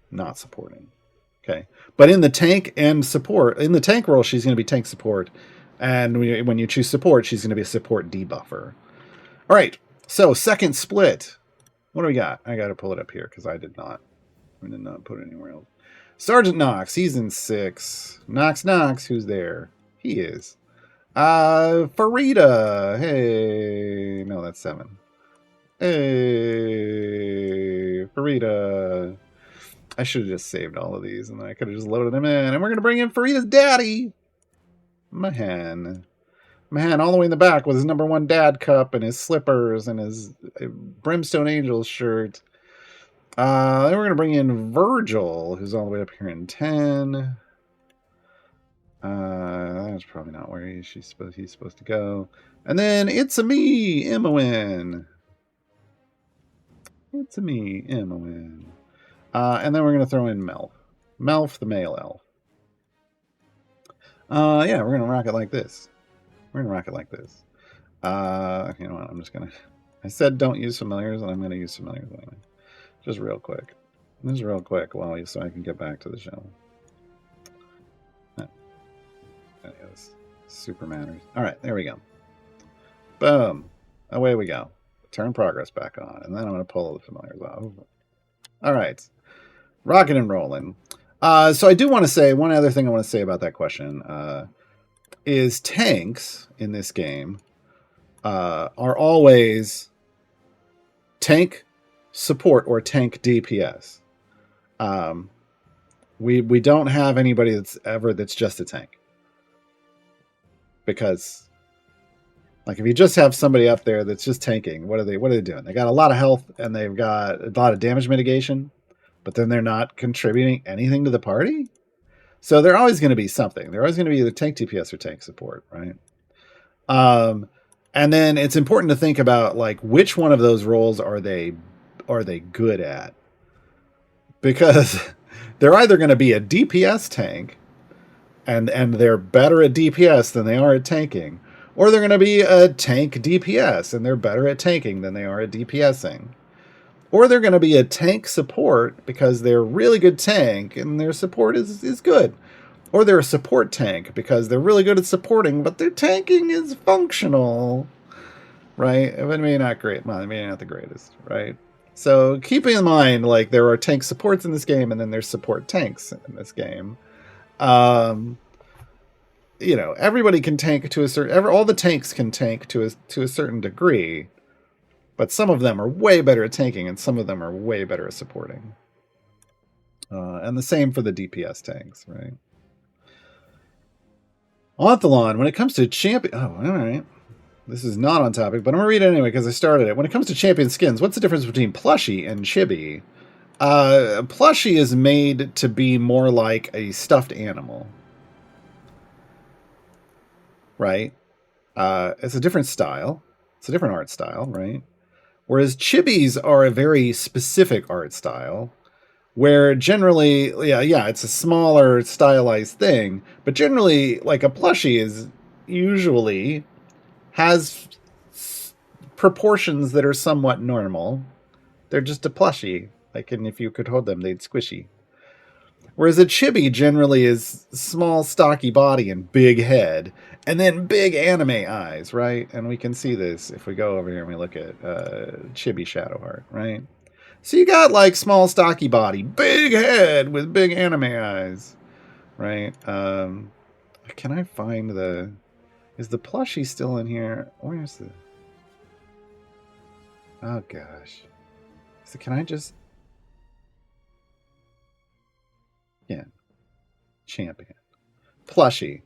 not supporting. Okay, but in the tank and support, in the tank role, she's going to be tank support, and when you choose support, she's going to be a support debuffer. All right, so second split. What do we got? I got to pull it up here because I did not put it anywhere else. Sergeant Knox, he's in 6. Knox, who's there? He is. Farida. Hey. No, that's 7. Hey. Farida. I should have just saved all of these, and then I could have just loaded them in. And we're going to bring in Farida's daddy. Mahan, all the way in the back with his #1 dad cup and his slippers and his Brimstone Angels shirt. Then we're going to bring in Virgil, who's all the way up here in 10. That's probably not where he's supposed to go. And then it's a me, Imowen. And then we're going to throw in Melf. Melf, the male elf. Yeah, we're going to rock it like this. You know what? I'm just going to... I said don't use familiars, and I'm going to use familiars anyway. Just real quick. So I can get back to the show. Yes, super matters. All right, there we go. Boom. Away we go. Turn progress back on. And then I'm going to pull the familiars off. All right. Rocking and rolling. So I do want to say, one other thing I want to say about that question is tanks in this game are always tank support or tank DPS. We don't have anybody that's just a tank. Because like if you just have somebody up there that's just tanking, what are they doing? They got a lot of health and they've got a lot of damage mitigation, but then they're not contributing anything to the party. So they're always going to be something. They're always going to be either tank DPS or tank support, right? And then it's important to think about like which one of those roles are they good at? Because they're either going to be a DPS tank and they're better at DPS than they are at tanking, or they're going to be a tank DPS and they're better at tanking than they are at DPSing. Or they're going to be a tank support because they're really good tank and their support is good. Or they're a support tank because they're really good at supporting, but their tanking is functional. Right? But maybe not great. Well, maybe not the greatest, right? So keep in mind, like, there are tank supports in this game, and then there's support tanks in this game. You know, everybody can tank to a certain... all the tanks can tank to a certain degree, but some of them are way better at tanking, and some of them are way better at supporting. And the same for the DPS tanks, right? Ontholon, when it comes to champion... Oh, all right. This is not on topic, but I'm going to read it anyway because I started it. When it comes to champion skins, what's the difference between plushie and chibi? Plushie is made to be more like a stuffed animal. Right? It's a different style. It's a different art style, right? Whereas chibis are a very specific art style where generally, yeah, it's a smaller stylized thing, but generally, like a plushie is usually... has proportions that are somewhat normal. They're just a plushie. Like, and if you could hold them, they'd squishy. Whereas a chibi generally is small, stocky body and big head, and then big anime eyes, right? And we can see this if we go over here and we look at chibi shadow art, right? So you got like small, stocky body, big head with big anime eyes, right? Can I find the... Is the plushie still in here? Where's the... Oh, gosh. So can I just... Yeah. Champion. Plushie.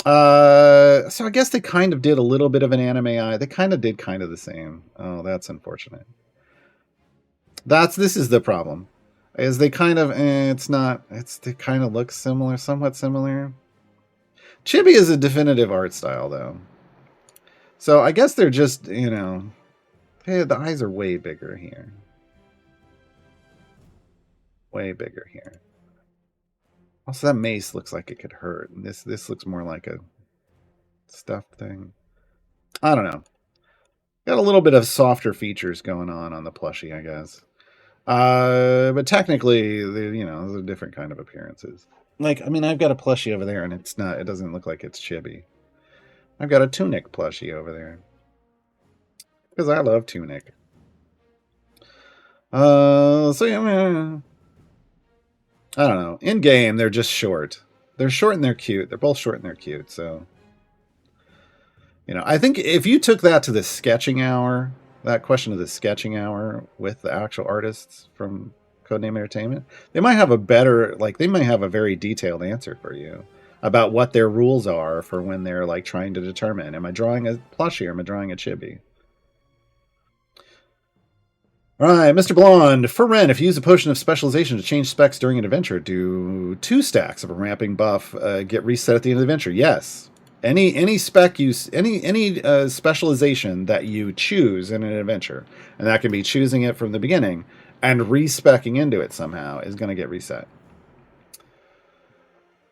So I guess they kind of did a little bit of an anime eye. They kind of did kind of the same. Oh, that's unfortunate. This is the problem. Is they kind of... they kind of look similar, somewhat similar. Chibi is a definitive art style, though. So I guess they're just, you know... Hey, the eyes are way bigger here. Way bigger here. Also, that mace looks like it could hurt. And this looks more like a stuffed thing. I don't know. Got a little bit of softer features going on the plushie, I guess. But technically, those are different kind of appearances. Like, I mean, I've got a plushie over there, and it doesn't look like it's chibi. I've got a Tunic plushie over there. Because I love Tunic. So, yeah, I don't know. In game, they're just short. They're short and they're cute. They're both short and they're cute, so... I think if you took that to the sketching hour, that question of the sketching hour with the actual artists from Codename Entertainment, they might have they might have a very detailed answer for you about what their rules are for when they're like trying to determine, am I drawing a plushie or am I drawing a chibi? All right, Mr. Blonde. For Wren, if you use a potion of specialization to change specs during an adventure, do 2 stacks of a ramping buff get reset at the end of the adventure? Yes. Any spec use, any specialization that you choose in an adventure, and that can be choosing it from the beginning and respecking into it somehow, is going to get reset.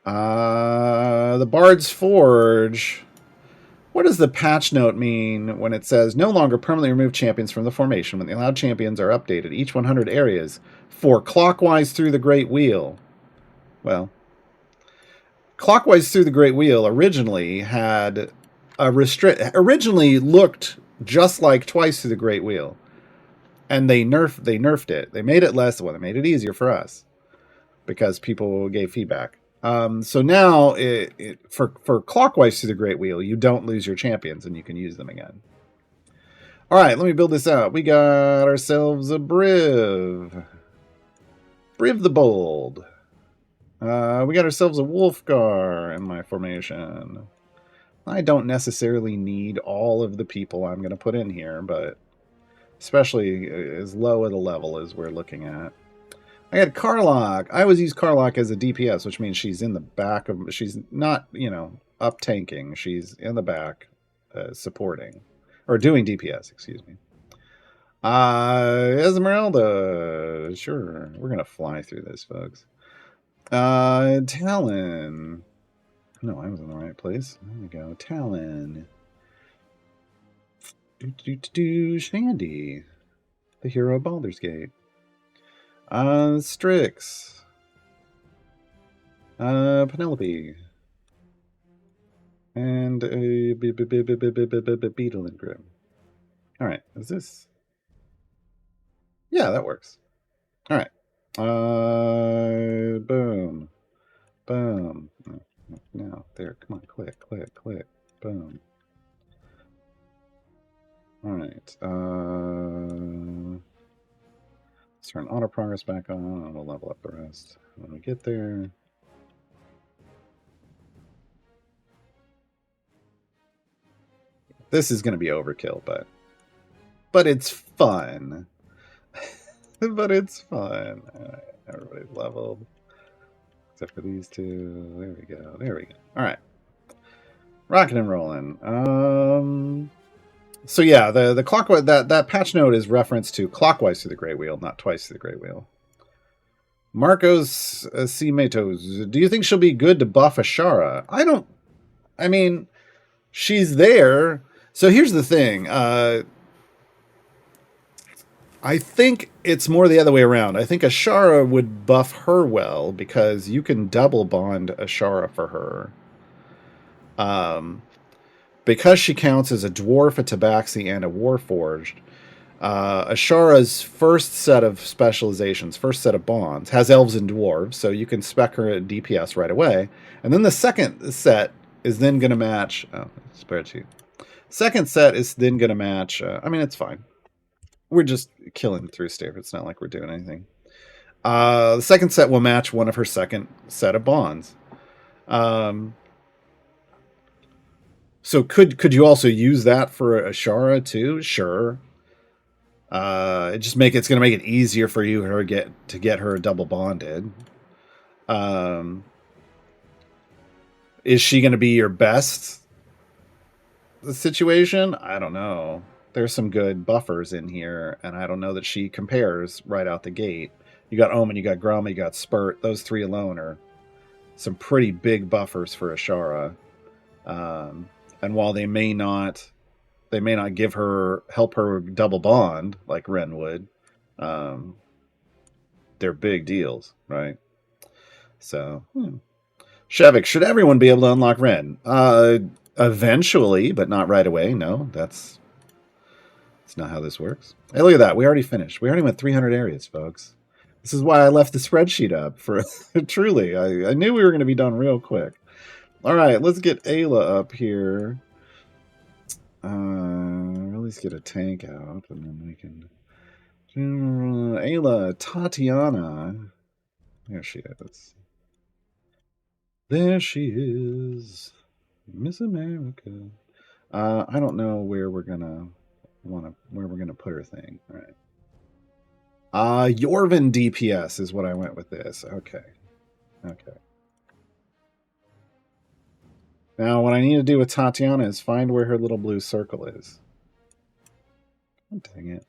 The Bard's Forge. What does the patch note mean when it says no longer permanently remove champions from the formation when the allowed champions are updated each 100 areas for clockwise through the Great Wheel? Well, clockwise through the Great Wheel originally had originally looked just like Twice Through the Great Wheel, and they nerfed it. They made it less. Well, they made it easier for us because people gave feedback. So now, for Clockwise Through the Great Wheel, you don't lose your champions, and you can use them again. All right, let me build this out. We got ourselves a Briv. Briv the Bold. We got ourselves a Wolfgar in my formation. I don't necessarily need all of the people I'm going to put in here, but especially as low at a level as we're looking at. I had Karlach. I always use Karlach as a DPS, which means she's in the back of... She's not, up tanking. She's in the back supporting. Or doing DPS, excuse me. Esmeralda. Sure. We're going to fly through this, folks. Talon. No, I was in the right place. There we go. Talon. Shandy. The hero of Baldur's Gate. Strix. Penelope. And Beetle and Grim. Alright, is this... Yeah, that works. Alright. Boom. Boom. No, there. Come on, click. Boom. Alright. Let's turn auto progress back on, and we'll level up the rest when we get there. This is going to be overkill, but it's fun. But it's fun. Right, everybody's leveled. Except for these two. There we go. Alright. Rocking and rolling. So yeah, the clockwise that patch note is reference to Clockwise Through the Great Wheel, not Twice Through the Great Wheel. Marcos C. Matos. Do you think she'll be good to buff Ashara? I mean, she's there. So here's the thing. I think it's more the other way around. I think Ashara would buff her well because you can double bond Ashara for her. Because she counts as a dwarf, a tabaxi, and a warforged, Ashara's first set of specializations, first set of bonds, has elves and dwarves, so you can spec her at DPS right away. And then the second set is then going to match... Oh, spreadsheet. Second set is then going to match... I mean, it's fine. We're just killing through stuff. It's not like we're doing anything. The second set will match one of her second set of bonds. So could you also use that for Ashara too? Sure. It's going to make it easier for you to get her double bonded. Is she going to be your best situation? I don't know. There's some good buffers in here, and I don't know that she compares right out the gate. You got Omen, you got Gromma, you got Spurt. Those three alone are some pretty big buffers for Ashara. And while they may not help her double bond like Wren would, they're big deals, right? So, Shevik, should everyone be able to unlock Wren? Eventually, but not right away. No, that's not how this works. Hey, look at that. We already finished. We already went 300 areas, folks. This is why I left the spreadsheet up for truly. I knew we were going to be done real quick. All right, let's get Ayla up here. At least get a tank out, and then we can... Ayla, Tatiana. There she is. There she is. Miss America. I don't know where we're gonna put her thing. All right. Yorvin DPS is what I went with this. Okay. Now, what I need to do with Tatiana is find where her little blue circle is. Oh, dang it.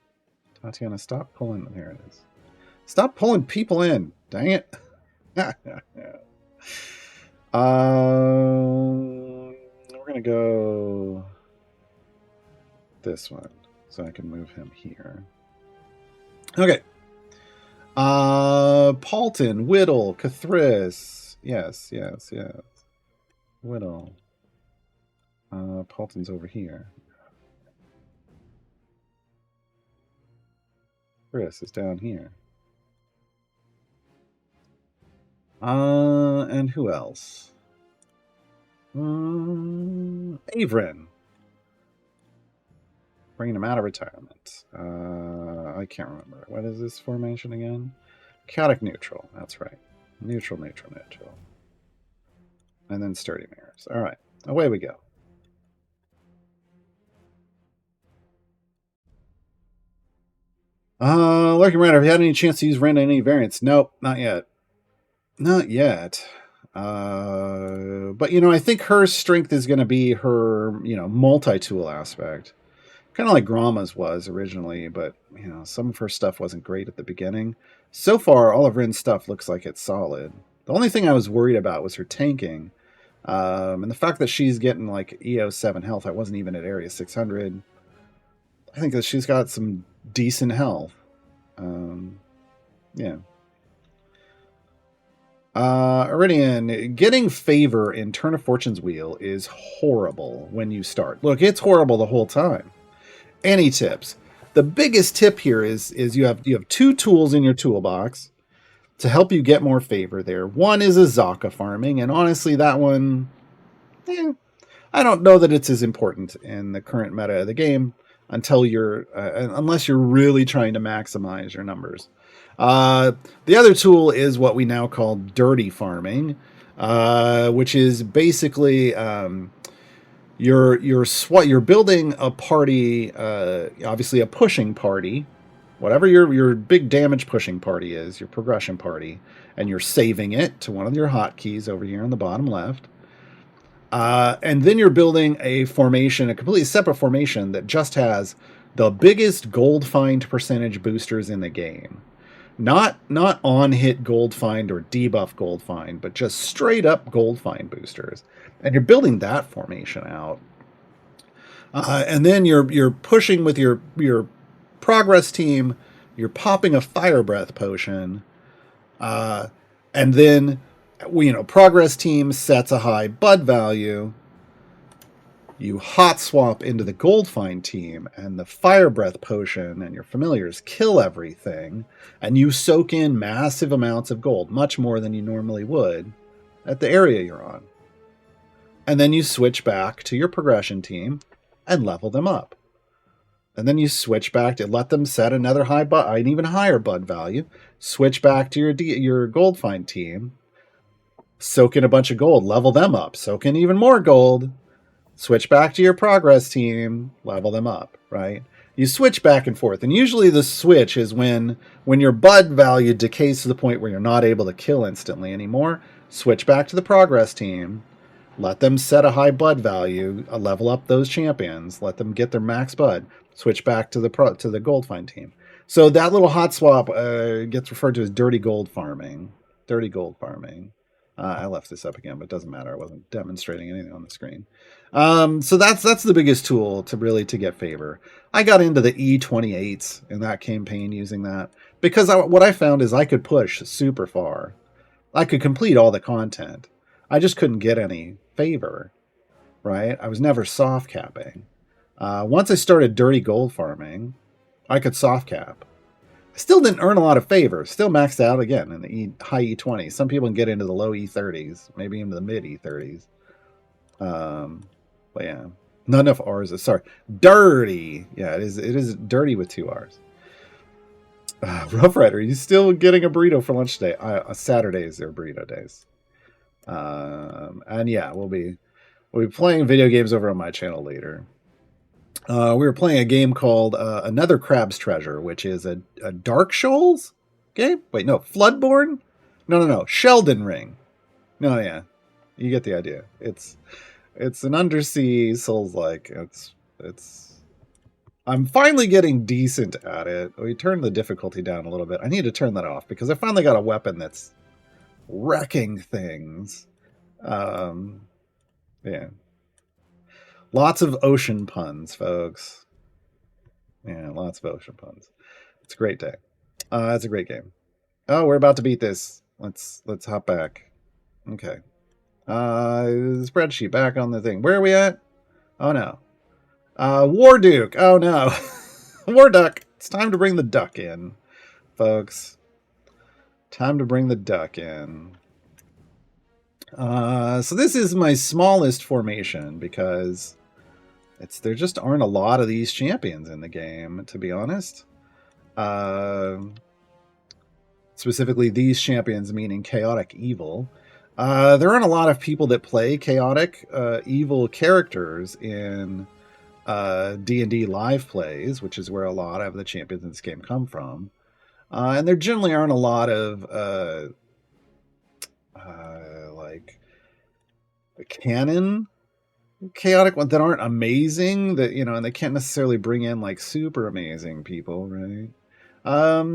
Tatiana, stop pulling. There it is. Stop pulling people in. Dang it. We're going to go this one so I can move him here. Okay. Paulton, Whittle, Cathris. Yes. Whittle. Paulton's over here. Chris is down here. And who else? Wren. Bringing him out of retirement. I can't remember. What is this formation again? Chaotic neutral. That's right. Neutral, neutral, neutral. And then sturdy mirrors. All right. Away we go. Lurking Rider, have you had any chance to use Wren in any variants? Nope, not yet. Not yet. But, I think her strength is going to be her, multi-tool aspect. Kind of like Gromma's was originally, but, some of her stuff wasn't great at the beginning. So far, all of Wren's stuff looks like it's solid. The only thing I was worried about was her tanking. And the fact that she's getting, like, EO 7 health. I wasn't even at area 600. I think that she's got some decent health. Yeah. Iridian, getting favor in Turn of Fortune's wheel is horrible when you start. Look, it's horrible the whole time. Any tips? The biggest tip here is you have 2 tools in your toolbox to help you get more favor there. One is a Zaka farming, and honestly, that one, I don't know that it's as important in the current meta of the game until unless you're really trying to maximize your numbers. The other tool is what we now call dirty farming, which is basically you're building a party, obviously a pushing party, whatever your big damage pushing party is, your progression party, and you're saving it to one of your hotkeys over here on the bottom left. And then you're building a formation, a completely separate formation that just has the biggest gold find percentage boosters in the game. Not on hit gold find or debuff gold find, but just straight up gold find boosters. And you're building that formation out. And then you're pushing with your progress team. You're popping a fire breath potion. And then progress team sets a high bud value. You hot swap into the gold find team, and the fire breath potion and your familiars kill everything, and you soak in massive amounts of gold, much more than you normally would at the area you're on. And then you switch back to your progression team and level them up. And then you switch back to let them set another an even higher bud value. Switch back to your gold find team. Soak in a bunch of gold, level them up. Soak in even more gold. Switch back to your progress team, level them up, right? You switch back and forth. And usually the switch is when your bud value decays to the point where you're not able to kill instantly anymore. Switch back to the progress team. Let them set a high bud value, level up those champions, let them get their max bud. Switch back to the gold find team. So that little hot swap gets referred to as dirty gold farming. Dirty gold farming. I left this up again, but it doesn't matter. I wasn't demonstrating anything on the screen. So that's the biggest tool to get favor. I got into the E28s in that campaign using that because what I found is I could push super far. I could complete all the content. I just couldn't get any favor, right? I was never soft capping. Once I started dirty gold farming, I could soft cap. I still didn't earn a lot of favor. Still maxed out again in the high E20s. Some people can get into the low E30s, maybe into the mid E30s. But yeah, none of ours is dirty. Yeah, it is dirty with 2 R's. Rough Rider, you still getting a burrito for lunch today? Saturdays are burrito days. And yeah, we'll be playing video games over on my channel later. We were playing a game called Another Crab's Treasure, which is a Dark Shoals game. Wait, no, Floodborne? No, Sheldon Ring. No, yeah, you get the idea. It's an undersea Souls-like. It's. I'm finally getting decent at it. We turned the difficulty down a little bit. I need to turn that off because I finally got a weapon that's wrecking things. Yeah. Lots of ocean puns, folks. Yeah, lots of ocean puns. It's a great day. It's a great game. Oh, we're about to beat this. Let's hop back. Okay. Spreadsheet back on the thing. Where are we at? Oh no. War Duke. Oh no. War Duck. It's time to bring the duck in, folks. Time to bring the duck in. So this is my smallest formation because there just aren't a lot of these champions in the game, to be honest. Specifically, these champions, meaning chaotic evil. There aren't a lot of people that play chaotic evil characters in D&D live plays, which is where a lot of the champions in this game come from. And there generally aren't a lot of like canon chaotic ones that aren't amazing, that, you know, and they can't necessarily bring in like super amazing people, right?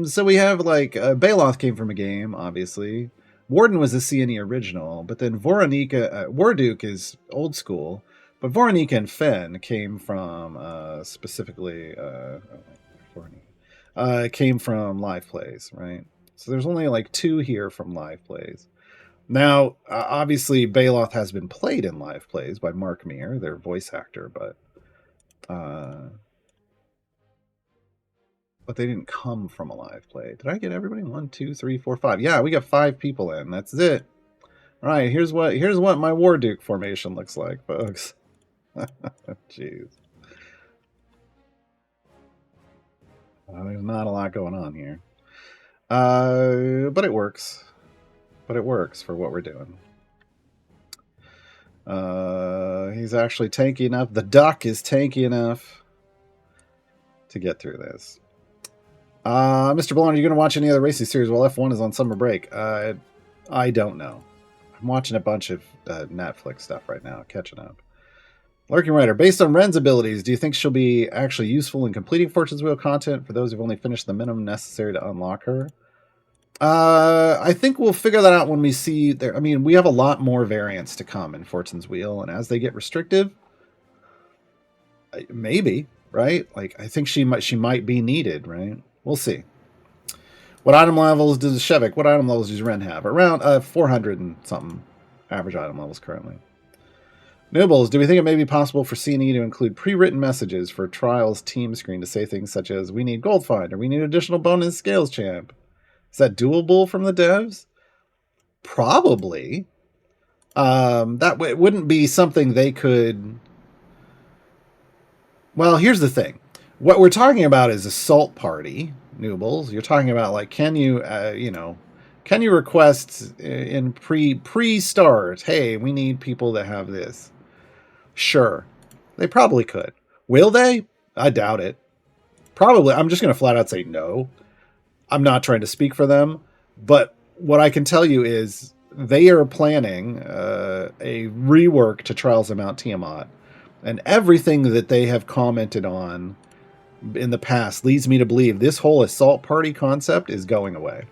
So we have like Baloth came from a game, obviously. Warden was a C&E original, but then Voronika, Warduke is old school, but Voronika and Fen came from specifically came from live plays, right? So there's only like 2 here from live plays. Now, obviously, Baloth has been played in live plays by Mark Meer, their voice actor, but they didn't come from a live play. Did I get everybody? 1, 2, 3, 4, 5. Yeah, we got 5 people in. That's it. All right, here's what my War Duke formation looks like, folks. Jeez. There's not a lot going on here. But it works. But it works for what we're doing. He's actually tanky enough. The duck is tanky enough to get through this. Mr. Ballon, are you going to watch any other racing series while F1 is on summer break? I don't know. I'm watching a bunch of Netflix stuff right now, catching up. Lurking Rider, based on Wren's abilities, do you think she'll be actually useful in completing Fortune's Wheel content for those who've only finished the minimum necessary to unlock her? I think we'll figure that out when we see there. I mean, we have a lot more variants to come in Fortune's Wheel, and as they get restrictive, maybe, right? Like, I think she might be needed, right? We'll see. What item levels does Shevik? What item levels does Wren have? Around 400 and something average item levels currently. Nibbles, do we think it may be possible for C&E to include pre-written messages for Trials team screen to say things such as, we need Gold Find, or we need additional bonus Scales Champ? Is that doable from the devs? Probably. That it wouldn't be something they could... Well, here's the thing. What we're talking about is Assault Party, Noobles. You're talking about, like, can you request in pre-start, hey, we need people that have this? Sure. They probably could. Will they? I doubt it. Probably. I'm just going to flat out say no. I'm not trying to speak for them, but what I can tell you is they are planning a rework to Trials of Mount Tiamat, and everything that they have commented on in the past leads me to believe this whole Assault Party concept is going away.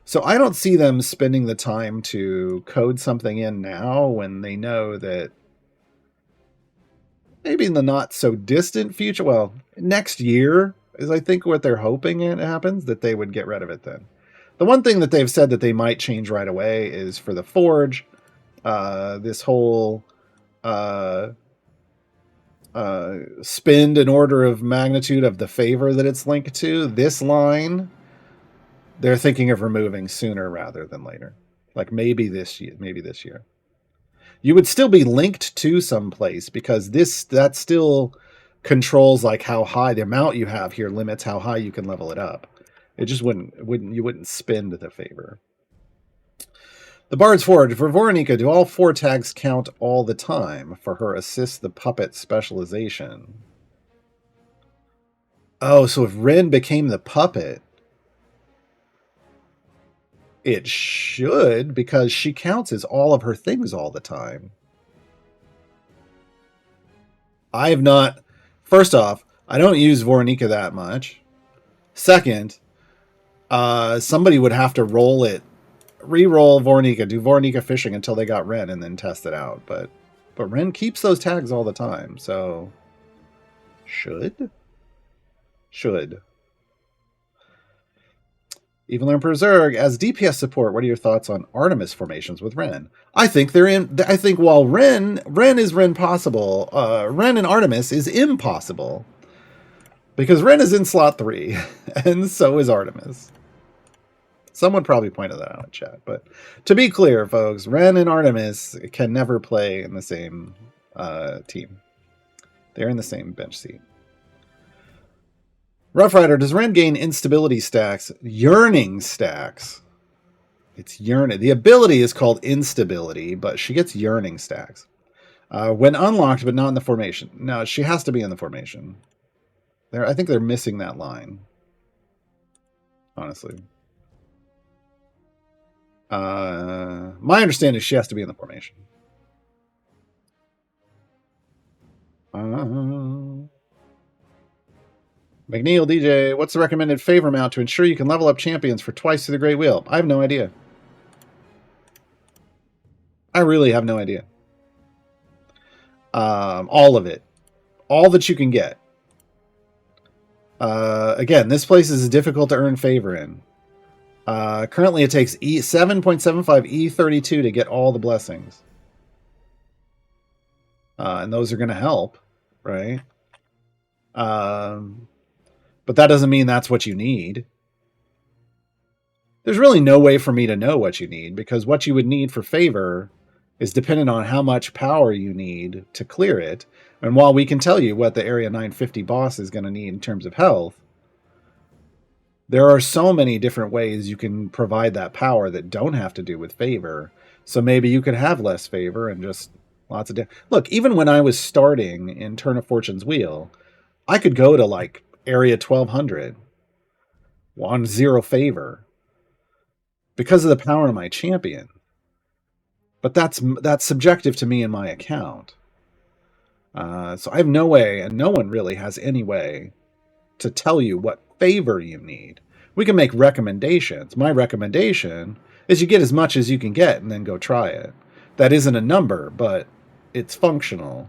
So I don't see them spending the time to code something in now when they know that maybe in the not so distant future, well, next year is I think what they're hoping it happens, that they would get rid of it then. The one thing that they've said that they might change right away is for the Forge, this whole spend an order of magnitude of the favor that it's linked to. This line, they're thinking of removing sooner rather than later. Like maybe this year. You would still be linked to someplace because that still controls like how high the amount you have here limits how high you can level it up. It just you wouldn't spend the favor. The Bard's Forge. For Voronika, do all 4 tags count all the time for her assist the puppet specialization? Oh, so if Wren became the puppet, it should, because she counts as all of her things all the time. I have not... First off, I don't use Voronika that much. Second, somebody would have to roll it. Re-roll Voronika, do Voronika fishing until they got Wren, and then test it out. But Wren keeps those tags all the time, so... Should. Evelyn Preserg, as DPS support, what are your thoughts on Artemis formations with Wren? I think they're in. I think while Wren is Wren possible, Wren and Artemis is impossible because Wren is in slot 3, and so is Artemis. Someone probably pointed that out in chat, but to be clear, folks, Wren and Artemis can never play in the same team. They're in the same bench seat. Rough Rider, does Wren gain instability stacks? Yearning stacks. It's yearning. The ability is called instability, but she gets yearning stacks. When unlocked, but not in the formation. No, she has to be in the formation. I think they're missing that line. Honestly. My understanding is she has to be in the formation. McNeil DJ, what's the recommended favor amount to ensure you can level up champions for twice through the Great Wheel? I have no idea. I really have no idea. All of it. All that you can get. Again, this place is difficult to earn favor in. Currently, it takes 7.75 E32 to get all the blessings. And those are going to help, right? But that doesn't mean that's what you need. There's really no way for me to know what you need, because what you would need for favor is dependent on how much power you need to clear it. And while we can tell you what the Area 950 boss is going to need in terms of health, there are so many different ways you can provide that power that don't have to do with favor. So maybe you could have less favor and just lots of... Look, even when I was starting in Turn of Fortune's Wheel, I could go to like Area 1200 on 0 favor because of the power of my champion. But that's subjective to me and my account. So I have no way, and no one really has any way to tell you what favor you need. We can make recommendations. My recommendation is you get as much as you can get and then go try it. That isn't a number, but it's functional.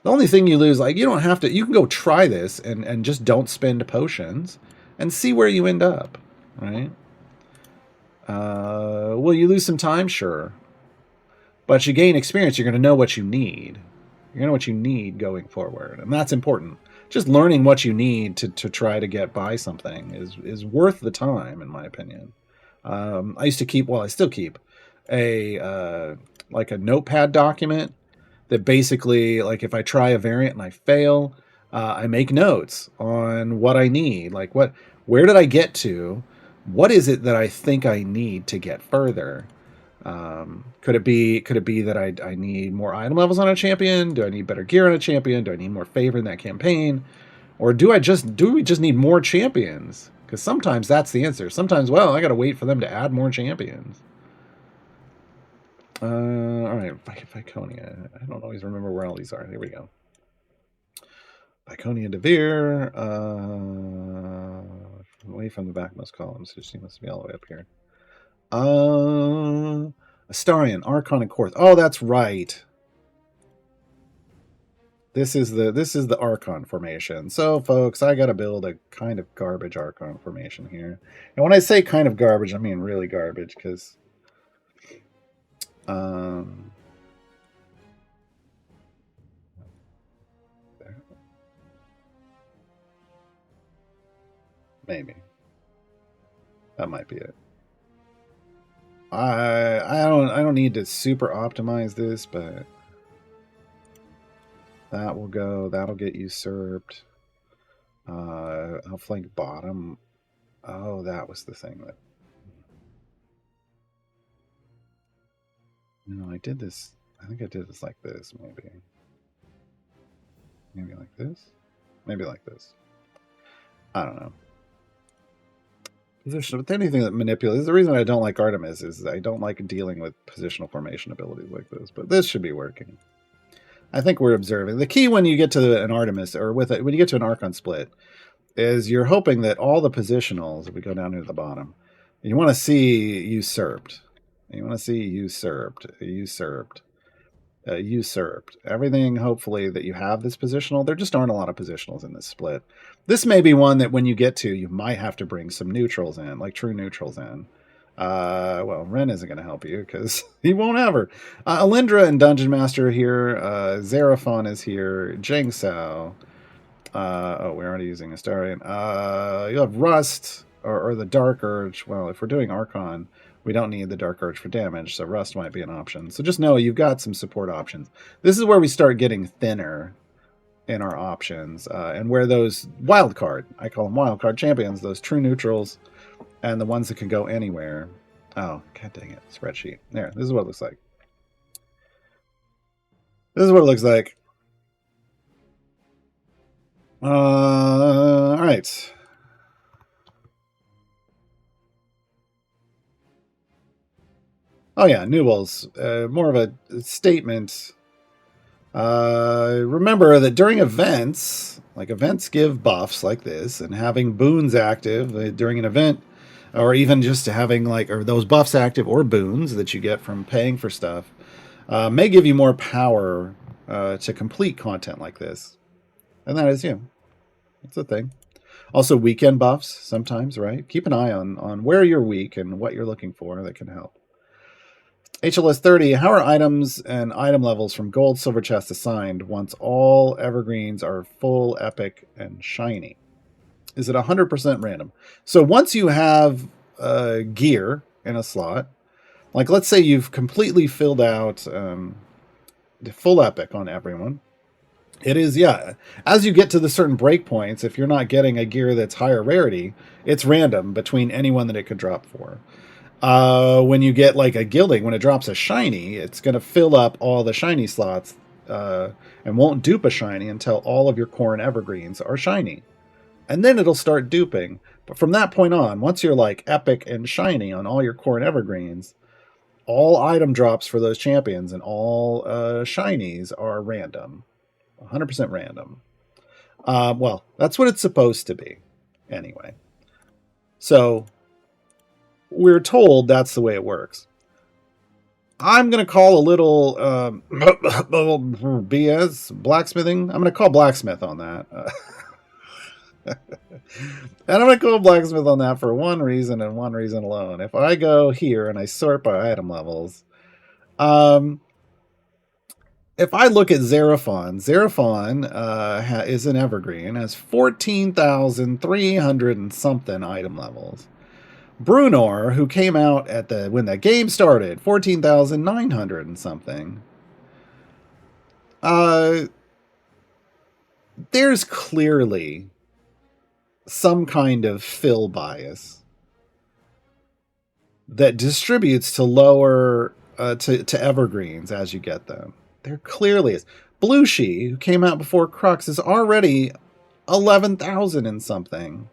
The only thing you lose, like, you don't have to, you can go try this and just don't spend potions and see where you end up, right? Will you lose some time? Sure. But you gain experience, you're going to know what you need. You're going to know what you need going forward, and that's important. Just learning what you need to try to get by something is worth the time, in my opinion. I used to keep, well, I still keep a like a notepad document that basically, like, if I try a variant and I fail, I make notes on what I need. Like, where did I get to? What is it that I think I need to get further? Could it be that I need more item levels on a champion? Do I need better gear on a champion? Do I need more favor in that campaign? Or do we just need more champions? Because sometimes that's the answer. Sometimes, well, I got to wait for them to add more champions. All right, Viconia. I don't always remember where all these are. Here we go. Viconia Devere. Away from the backmost columns. She must be all the way up here. Astarion, Archon, and Korth. Oh, that's right. This is the Archon formation. So, folks, I got to build a kind of garbage Archon formation here. And when I say kind of garbage, I mean really garbage, because maybe that might be it. I don't need to super optimize this, but that will go. That'll get usurped. Outflank bottom. Oh, that was the thing that. No, I did this. I think I did this like this, maybe. Maybe like this. Maybe like this. I don't know. With anything that manipulates, the reason I don't like Artemis is I don't like dealing with positional formation abilities like this. But this should be working. I think we're observing. The key when you get to an Artemis, or when you get to an Archon split, is you're hoping that all the positionals, if we go down here to the bottom, you want to see usurped. You want to see usurped. usurped. Everything, hopefully, that you have that's positional, there just aren't a lot of positionals in this split. This may be one that when you get to, you might have to bring some neutrals in, like true neutrals in. Well, Wren isn't going to help you because he won't have her. Alindra and Dungeon Master are here. Xeraphon is here. Jang Sao. Oh, we're already using Astarion. You have Rust or the Dark Urge. Well, if we're doing Archon, we don't need the Dark Urge for damage, so Rust might be an option. So just know you've got some support options. This is where we start getting thinner in our options, and where those wildcard, I call them wildcard champions, those true neutrals, and the ones that can go anywhere. Oh, god dang it, spreadsheet. There, this is what it looks like. This is what it looks like. All right. Oh yeah, Newell's more of a statement. Remember that during events, like events give buffs like this, and having boons active during an event, or even just having like or those buffs active or boons that you get from paying for stuff, may give you more power to complete content like this. And that is it's a thing. Also, weekend buffs sometimes, right? Keep an eye on where you're weak and what you're looking for that can help. HLS 30, how are items and item levels from gold, silver chest assigned once all evergreens are full, epic, and shiny? Is it 100% random? So once you have gear in a slot, like let's say you've completely filled out the full epic on everyone, it is, as you get to the certain breakpoints, if you're not getting a gear that's higher rarity, it's random between anyone that it could drop for. When you get like a gilding, when it drops a shiny, it's going to fill up all the shiny slots and won't dupe a shiny until all of your core evergreens are shiny. And then it'll start duping. But from that point on, once you're like epic and shiny on all your core evergreens, all item drops for those champions and all shinies are random. 100% random. Well, that's what it's supposed to be. Anyway. So we're told that's the way it works. I'm going to call a little BS, blacksmithing. I'm going to call blacksmith on that. And I'm going to call blacksmith on that for one reason and one reason alone. If I go here and I sort by item levels, if I look at Xeraphon is an evergreen, has 14,300 and something item levels. Brunor, who came out at when the game started, 14,900 and something. There's clearly some kind of fill bias that distributes to lower to evergreens as you get them. There clearly is. Blueshie, who came out before Crux, is already 11,000 and something.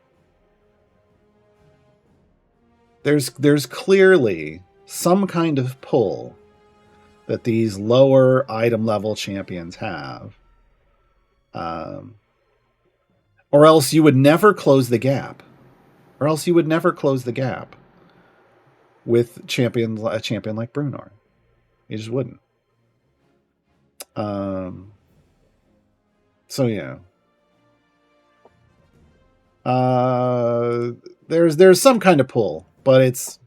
There's clearly some kind of pull that these lower item level champions have. Or else you would never close the gap. With a champion like Brunor. You just wouldn't. So yeah. There's some kind of pull, but it's,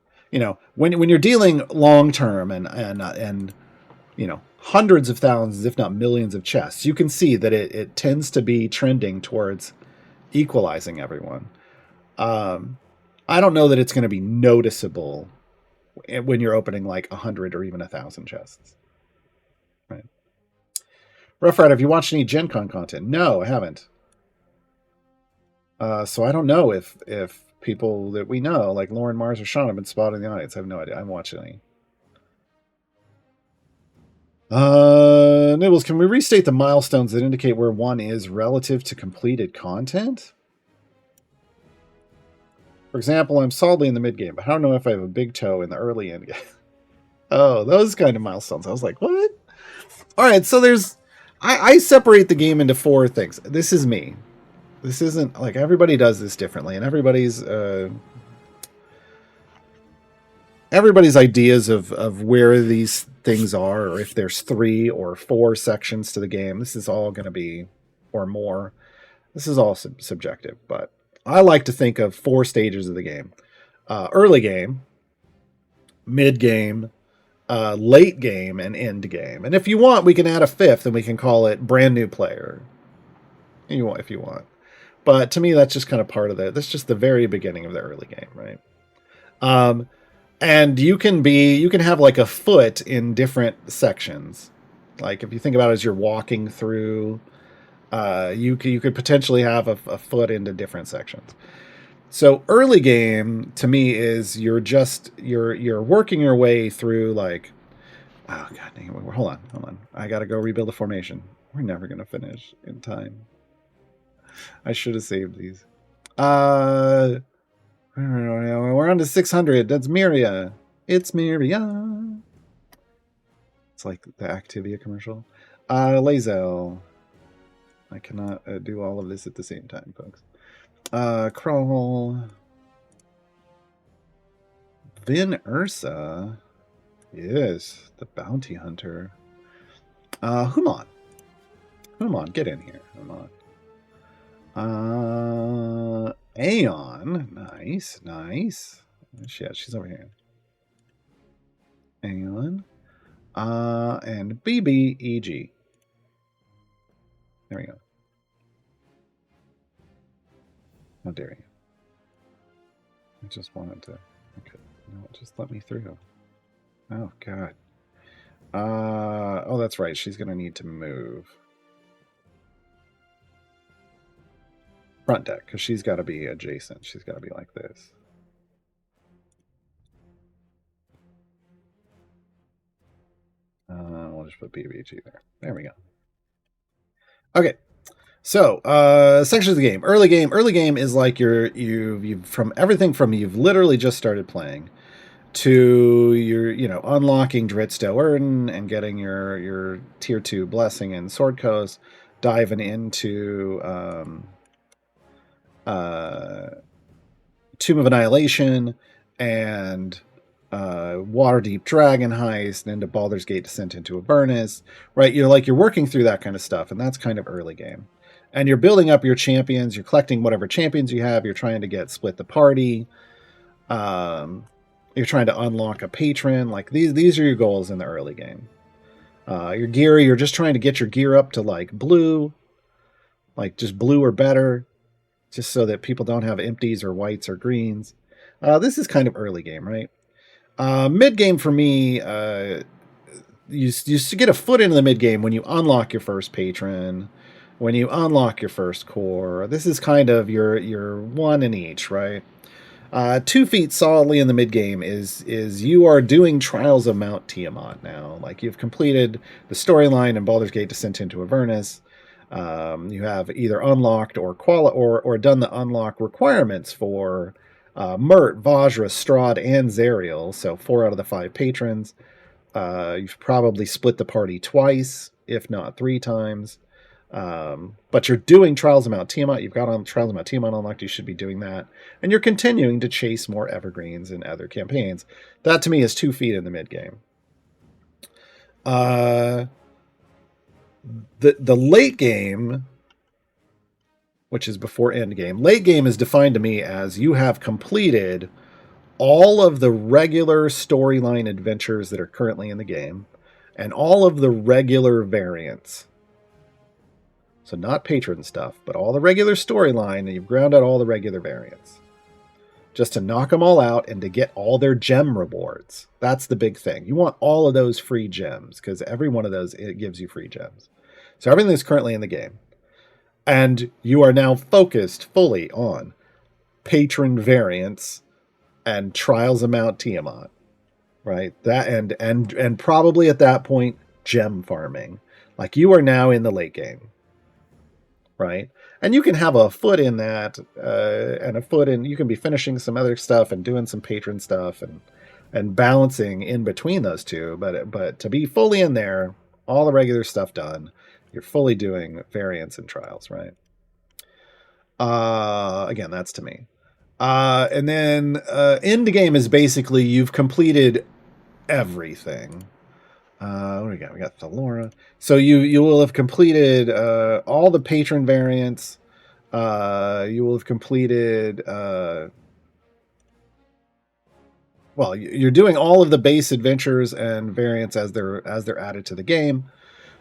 when you're dealing long term and hundreds of thousands, if not millions of chests, you can see that it tends to be trending towards equalizing everyone. I don't know that it's going to be noticeable when you're opening like 100 or even 1,000 chests. Right. Rough Rider, have you watched any Gen Con content? No, I haven't. So I don't know if people that we know, like Lauren Mars or Sean, have been spotted in the audience. I have no idea. I haven't watched any. Nibbles, can we restate the milestones that indicate where one is relative to completed content? For example, I'm solidly in the mid game, but I don't know if I have a big toe in the early end game. Oh, those kind of milestones. I was like, what? All right, so I separate the game into 4 things. This is me. This isn't like everybody does this differently, and everybody's everybody's ideas of where these things are, or if there's 3 or 4 sections to the game. This is all going to be, or more. This is all subjective, but I like to think of 4 stages of the game: early game, mid game, late game, and end game. And if you want, we can add a 5th, and we can call it brand new player. If you want, but to me, that's just kind of part of that's just the very beginning of the early game, right? And you can have like a foot in different sections. Like if you think about it as you're walking through, you could potentially have a foot into different sections. So early game to me is you're working your way through, like, oh god dang it, hold on, I gotta go rebuild the formation. We're never gonna finish in time. I should have saved these. We're on to 600. That's Miria. It's Miria. It's like the Activia commercial. Lazel. I cannot do all of this at the same time, folks. Crawl. Vin Ursa. Yes, the bounty hunter. Human. Human, get in here. Human. Aeon. Nice, nice. Shit, she's over here. Aeon. And BBEG. There we go. How dare you? I just wanted to. Okay, no, just let me through. Oh god. Oh, that's right. She's gonna need to move. Front deck, because she's got to be adjacent. She's got to be like this. We'll just put BBG there. There we go. Okay. So, sections of the game. Early game. Early game is like you've from everything from you've literally just started playing to you're unlocking Dritsto Erden and getting your tier 2 blessing and Sword Coast, diving into Tomb of Annihilation and Waterdeep Dragon Heist, and into Baldur's Gate Descent into Avernus, right? You're working through that kind of stuff, and that's kind of early game. And you're building up your champions. You're collecting whatever champions you have. You're trying to split the party. You're trying to unlock a patron. Like these are your goals in the early game. Your gear, you're just trying to get your gear up to like blue, like just blue or better, just so that people don't have empties or whites or greens. This is kind of early game, right? Mid game for me, you get a foot into the mid game when you unlock your first patron, when you unlock your first core. This is kind of your one in each, right? 2 feet solidly in the mid game is you are doing Trials of Mount Tiamat now. Like you've completed the storyline in Baldur's Gate Descent into Avernus. You have either unlocked or done the unlock requirements for Mert, Vajra, Strahd, and Zariel. So 4 out of the 5 patrons. You've probably split the party twice, if not 3 times. But you're doing Trials of Mount Tiamat. You've got on Trials of Mount Tiamat unlocked. You should be doing that. And you're continuing to chase more Evergreens and other campaigns. That to me is 2 feet in the mid game. The late game, which is before end game, late game is defined to me as you have completed all of the regular storyline adventures that are currently in the game and all of the regular variants. So not patron stuff, but all the regular storyline, and you've ground out all the regular variants. Just to knock them all out and to get all their gem rewards. That's the big thing. You want all of those free gems, because every one of those, it gives you free gems. So everything is currently in the game. And you are now focused fully on patron variants and Trials of Mount Tiamat. Right? That and probably at that point, gem farming. Like you are now in the late game. Right? And you can have a foot in that, and a foot in, you can be finishing some other stuff and doing some patron stuff and balancing in between those two. But to be fully in there, all the regular stuff done, you're fully doing variants and trials, right? Again, that's to me. And then end game is basically you've completed everything. What do we got? We got Thalora. So you will have completed all the patron variants. You will have completed. Well, you're doing all of the base adventures and variants as they're added to the game.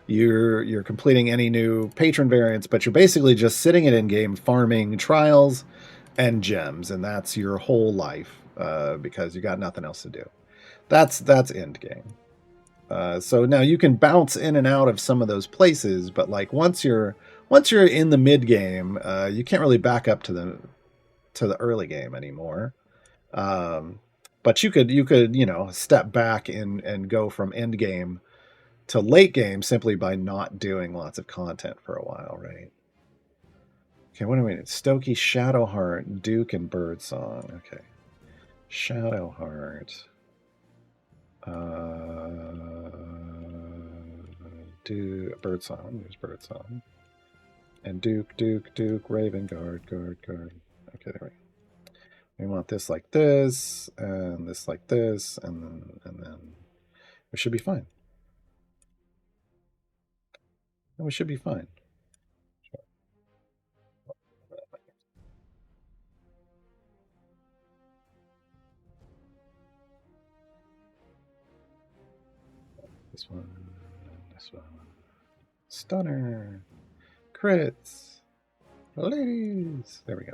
You're completing any new patron variants, but you're basically just sitting at end game farming trials and gems, and that's your whole life because you got nothing else to do. That's end game. So now you can bounce in and out of some of those places, but like once you're in the mid game, you can't really back up to the early game anymore. But you could step back and go from end game to late game simply by not doing lots of content for a while, right? Okay, what do we need? Stokey, Shadowheart, Duke, and Birdsong. Okay. Shadowheart. Birdsong. There's Birdsong. And Duke, Raven, Guard. Okay, there we go. We want this like this, and this like this, and then we should be fine. We should be fine. This one, and this one. Stunner. Crits. Ladies. There we go.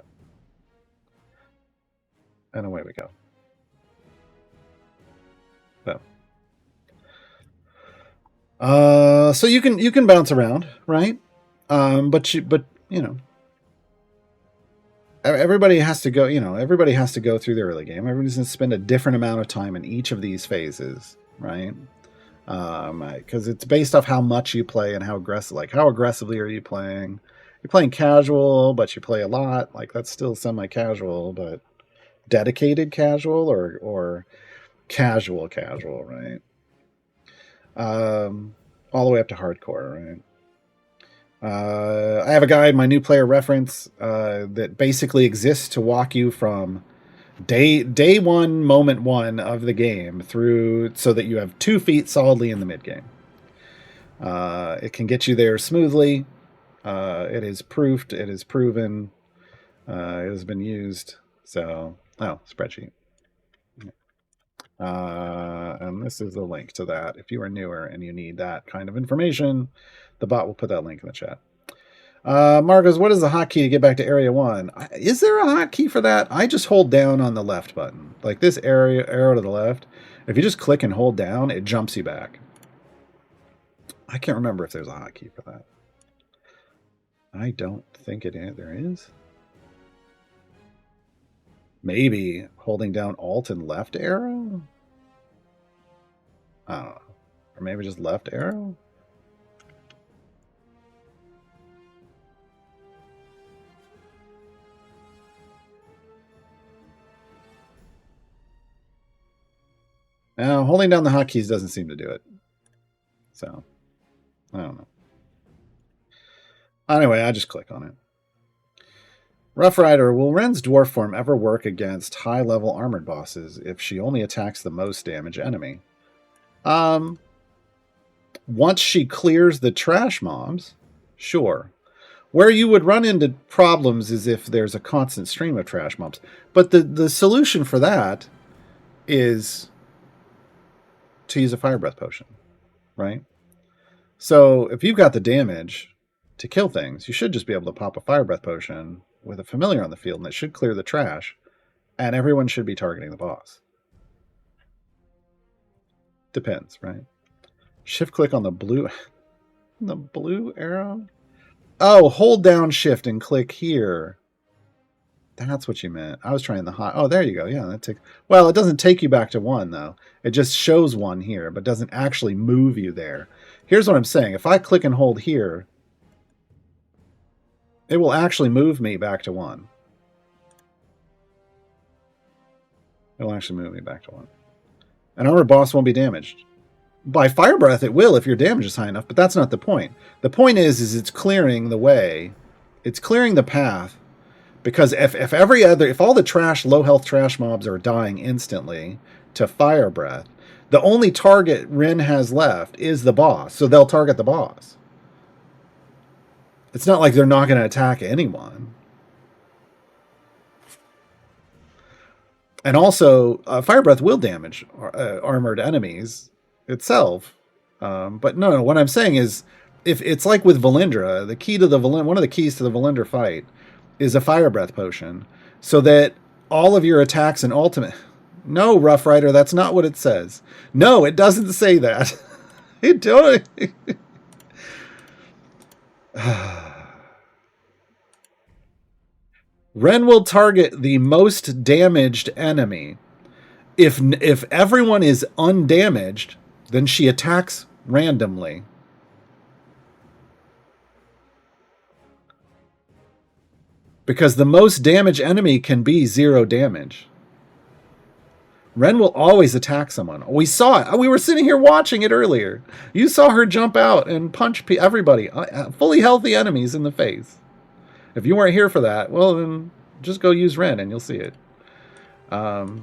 And away we go. So you can bounce around, right? But everybody has to go. Everybody has to go through the early game. Everybody's going to spend a different amount of time in each of these phases, right? Because it's based off how much you play and how aggressive. Like how aggressively are you playing? You're playing casual, but you play a lot. Like that's still semi-casual, but dedicated casual or casual, right? All the way up to hardcore, right? I have a guide, my new player reference, that basically exists to walk you from day one, moment one of the game through so that you have 2 feet solidly in the mid game. It can get you there smoothly. It is proofed. It is proven. It has been used. So, spreadsheet. And this is the link to that. If you are newer and you need that kind of information, the bot will put that link in the chat. Marcos, what is the hotkey to get back to Area 1? Is there a hotkey for that? I just hold down on the left button. Like this arrow to the left. If you just click and hold down, it jumps you back. I can't remember if there's a hotkey for that. I don't think there is. Maybe holding down Alt and left arrow? I don't know. Or maybe just left arrow? Now, holding down the hotkeys doesn't seem to do it. So, I don't know. Anyway, I just click on it. Rough Rider, will Wren's dwarf form ever work against high-level armored bosses if she only attacks the most damage enemy? Once she clears the trash mobs, sure. Where you would run into problems is if there's a constant stream of trash mobs. But the solution for that is to use a fire breath potion, right? So if you've got the damage to kill things, you should just be able to pop a fire breath potion with a familiar on the field, and it should clear the trash, and everyone should be targeting the boss. Depends, right? Shift click on the blue arrow. Oh, hold down shift and click here. That's what you meant. I was trying the hot. Oh, there you go. Yeah, that takes. Well, it doesn't take you back to 1 though. It just shows 1 here, but doesn't actually move you there. Here's what I'm saying. If I click and hold here, it will actually move me back to 1. It will actually move me back to 1. An armored boss won't be damaged. By fire breath, it will if your damage is high enough, but that's not the point. The point is it's clearing the way. It's clearing the path Because if all the trash, low health trash mobs are dying instantly to fire breath, the only target Wren has left is the boss. So they'll target the boss. It's not like they're not going to attack anyone. And also, fire breath will damage armored enemies itself. But no, what I'm saying is, if it's like with Valindra, one of the keys to the Valindra fight is a fire breath potion, so that all of your attacks and ultimate. No, Rough Rider, that's not what it says. No, it doesn't say that. It don't. Wren will target the most damaged enemy. If everyone is undamaged, then she attacks randomly. Because the most damaged enemy can be 0 damage. Wren will always attack someone. We saw it. We were sitting here watching it earlier. You saw her jump out and punch everybody, fully healthy enemies in the face. If you weren't here for that, well, then just go use Wren and you'll see it. The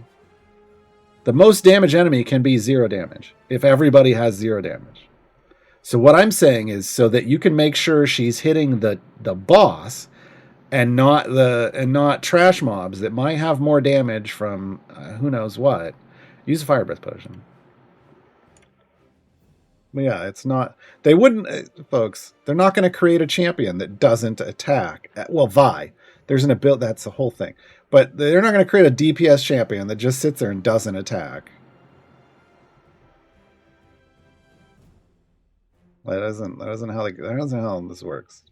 most damaged enemy can be 0 damage if everybody has 0 damage. So what I'm saying is, so that you can make sure she's hitting the boss and not trash mobs that might have more damage from who knows what, use a fire breath potion. But yeah, it's not. They wouldn't, folks. They're not going to create a champion that doesn't attack. Well, Vi, there's an ability. That's the whole thing. But they're not going to create a DPS champion that just sits there and doesn't attack. That isn't how this works.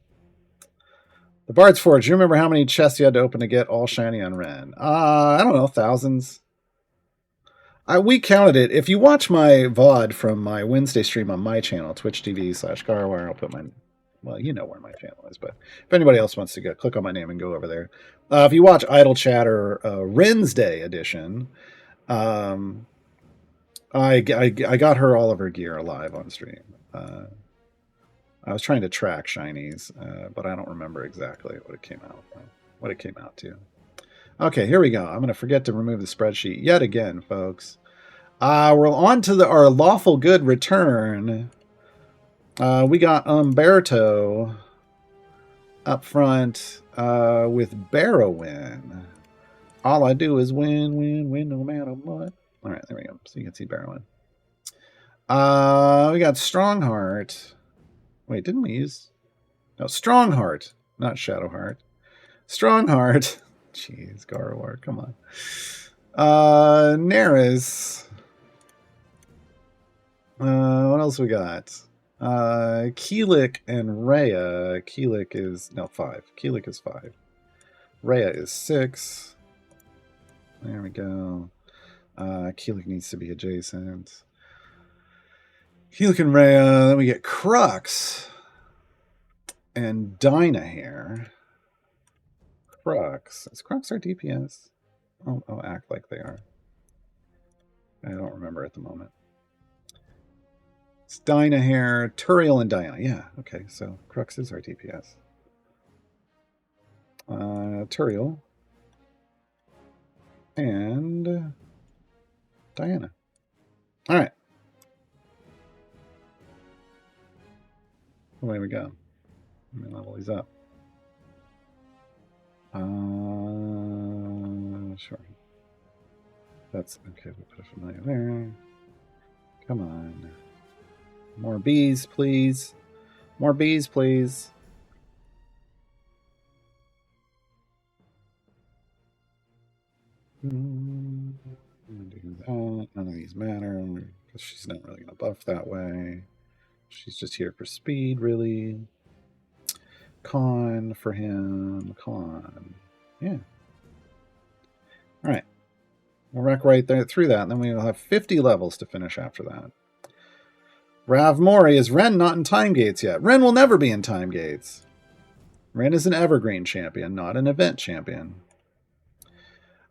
The Bard's Forge. You remember how many chests you had to open to get all shiny on Wren? I don't know, thousands. We counted it. If you watch my VOD from my Wednesday stream on my channel, twitch.tv/Gaarawarr, I'll put my, well, you know where my channel is, but if anybody else wants to go, click on my name and go over there. If you watch Idle Chatter Wren's Day edition, I got her all of her gear live on stream. I was trying to track shinies, but I don't remember exactly what it came out to. Okay, here we go. I'm going to forget to remove the spreadsheet yet again, folks. We're on to our lawful good return. We got Umberto up front with Barrowin. All I do is win no matter what. All right, there we go. So you can see Barrowin. We got Strongheart. Wait, didn't we use... No, Strongheart, not Shadowheart. Strongheart. Jeez, Gaarawarr, come on. Neris. What else we got? Keelik and Rhea. Keelik is... No, 5. Keelik is 5. Rhea is 6. There we go. Keelik needs to be adjacent. Keelik and Rhea. Then we get Crux and Dynahair. Crux. Is Crux our DPS? I'll act like they are. I don't remember at the moment. It's Dynahair, Turiel, and Diana. Yeah, okay, so Crux is our DPS. Turiel. And Diana. All right. Away we go. Let me level these up. Sure. That's okay. We'll put a familiar there. Come on. More bees, please. More bees, please. Do that. None of these matter because she's not really going to buff that way. She's just here for speed, really. Con for him. Con. Yeah. All right. We'll wreck right there through that, and then we'll have 50 levels to finish after that. Rav Mori, is Wren not in Time Gates yet? Wren will never be in Time Gates. Wren is an Evergreen champion, not an event champion.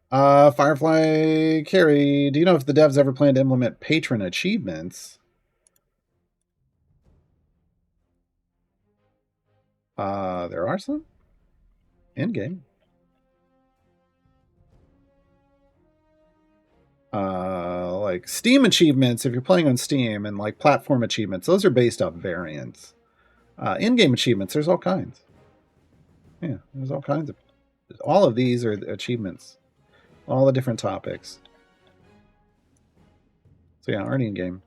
Firefly Carrie, do you know if the devs ever plan to implement patron achievements? There are some in-game. Like Steam achievements, if you're playing on Steam, and like platform achievements, those are based off variants. In-game achievements, there's all kinds. Yeah, there's all kinds of. All of these are achievements. All the different topics. So yeah, already in game.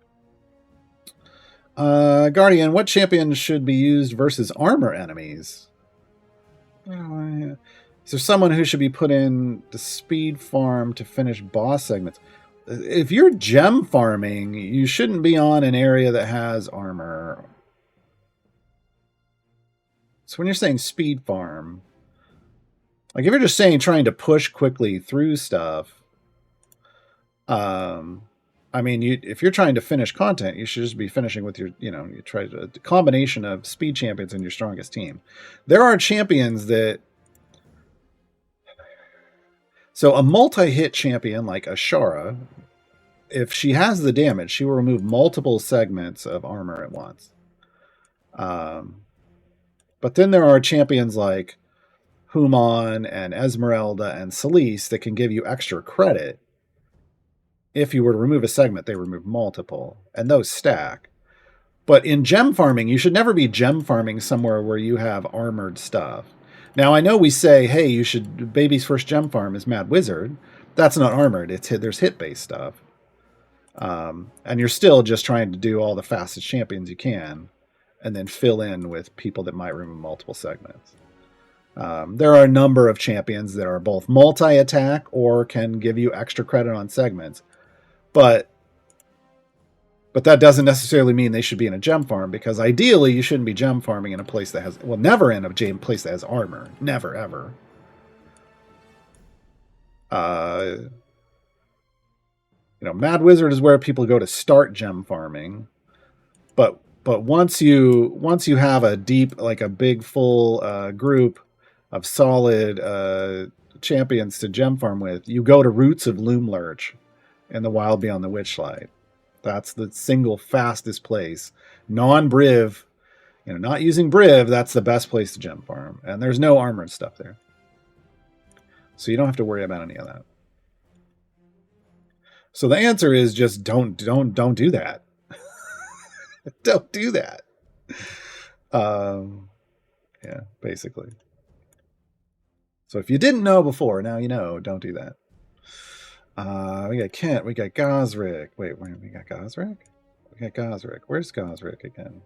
Guardian, what champion should be used versus armor enemies? Is there someone who should be put in the speed farm to finish boss segments? If you're gem farming, you shouldn't be on an area that has armor. So when you're saying speed farm, like if you're just saying trying to push quickly through stuff, I mean, if you're trying to finish content, you should just be finishing with your, you try a combination of speed champions and your strongest team. There are champions that. So a multi-hit champion like Ashara, if she has the damage, she will remove multiple segments of armor at once. But then there are champions like Human and Esmeralda and Celeste that can give you extra credit. If you were to remove a segment, they remove multiple, and those stack. But in gem farming, you should never be gem farming somewhere where you have armored stuff. Now, I know we say, hey, you should, baby's first gem farm is Mad Wizard. That's not armored. There's hit-based stuff. And you're still just trying to do all the fastest champions you can, and then fill in with people that might remove multiple segments. There are a number of champions that are both multi-attack or can give you extra credit on segments. But that doesn't necessarily mean they should be in a gem farm, because ideally you shouldn't be gem farming in a place that has, well, never in a gem place that has armor. Never, ever. Mad Wizard is where people go to start gem farming. But once you have a deep, like a big full group of solid champions to gem farm with, you go to Roots of Loomlurch in the Wild Beyond the Witchlight. That's the single fastest place. Non-Briv, not using Briv, that's the best place to gem farm. And there's no armored stuff there. So you don't have to worry about any of that. So the answer is just don't do that. Don't do that. Yeah, basically. So if you didn't know before, now you know, don't do that. We got Kent, we got Gosrick. Wait, we got Gosrick? We got Gosrick. Where's Gosrick again?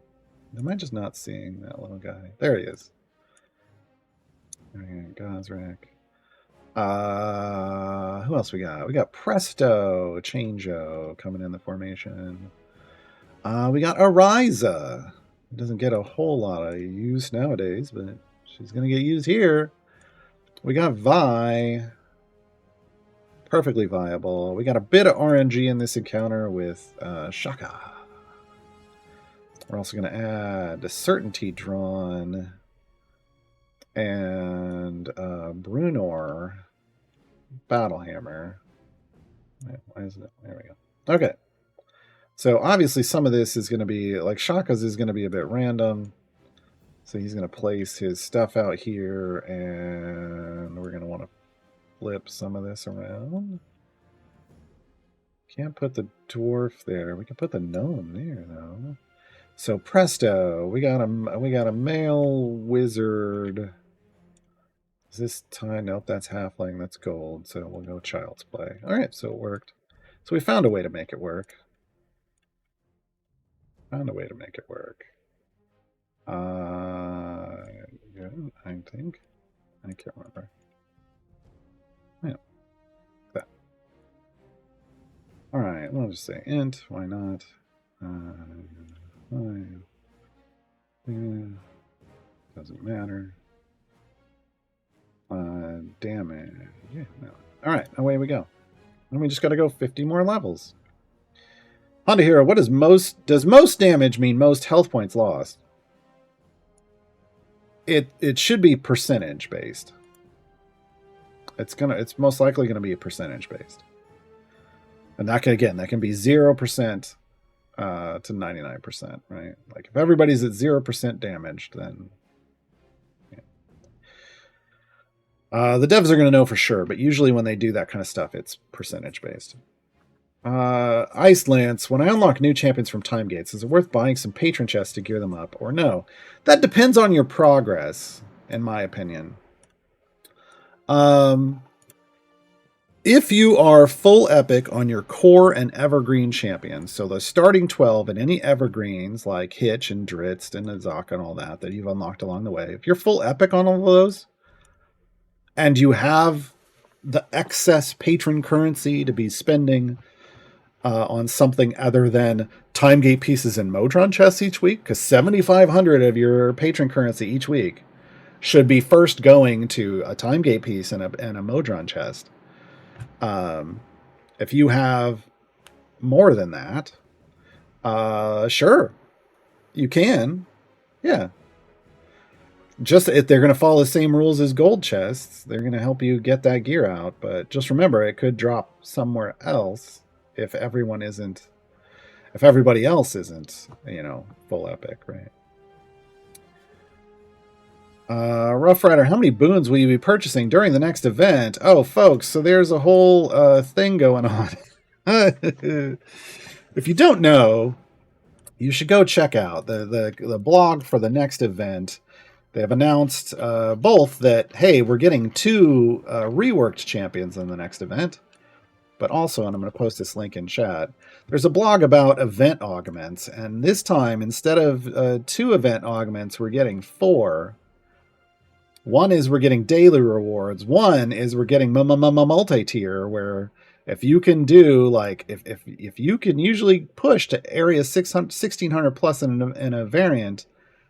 Am I just not seeing that little guy? There he is. Okay, Gosrick. Who else we got? We got Presto, Changeo coming in the formation. We got Ariza. It doesn't get a whole lot of use nowadays, but she's going to get used here. We got Vi. Perfectly viable. We got a bit of RNG in this encounter with Shaka. We're also going to add a Certainty Drawn and Brunor Battlehammer. Why isn't it? There we go. Okay. So obviously some of this is going to be, like Shaka's is going to be a bit random. So he's going to place his stuff out here, and we're going to want to flip some of this around. Can't put the dwarf there. We can put the gnome there though. So presto, we got a male wizard. Is this time? Nope, that's halfling. That's gold. So we'll go child's play. All right, so it worked. So we found a way to make it work. Found a way to make it work. Yeah, I think. I can't remember. Yeah. That. All right, we'll just say int. Why not? Yeah, doesn't matter. Damage. Yeah, no. All right, away we go. And we just got to go 50 more levels. Honda Hero, what does most damage mean most health points lost? It should be percentage based. It's most likely gonna be a percentage based. And that can be 0% to 99%, right? Like if everybody's at 0% damaged, then the devs are gonna know for sure, but usually when they do that kind of stuff, it's percentage based. Ice Lance, when I unlock new champions from time gates, is it worth buying some patron chests to gear them up, or no? That depends on your progress, in my opinion. If you are full epic on your core and evergreen champions, so the starting 12 and any evergreens like Hitch and Dritz and Azaka and all that you've unlocked along the way, if you're full epic on all of those, and you have the excess patron currency to be spending on something other than time gate pieces and Modron chests each week, because 7,500 of your patron currency each week should be first going to a time gate piece and a Modron chest. If you have more than that, sure, you can. Yeah. Just if they're going to follow the same rules as gold chests, they're going to help you get that gear out. But just remember, it could drop somewhere else if everybody else isn't, full epic, right? Rough Rider, how many boons will you be purchasing during the next event? Oh, folks, so there's a whole thing going on. If you don't know, you should go check out the blog for the next event. They have announced both that, hey, we're getting 2 reworked champions in the next event, but also, and I'm going to post this link in chat, there's a blog about event augments, and this time, instead of 2 event augments, we're getting 4. One is we're getting daily rewards. One is we're getting multi-tier, where if you can do, like, if you can usually push to area 1600 plus in a variant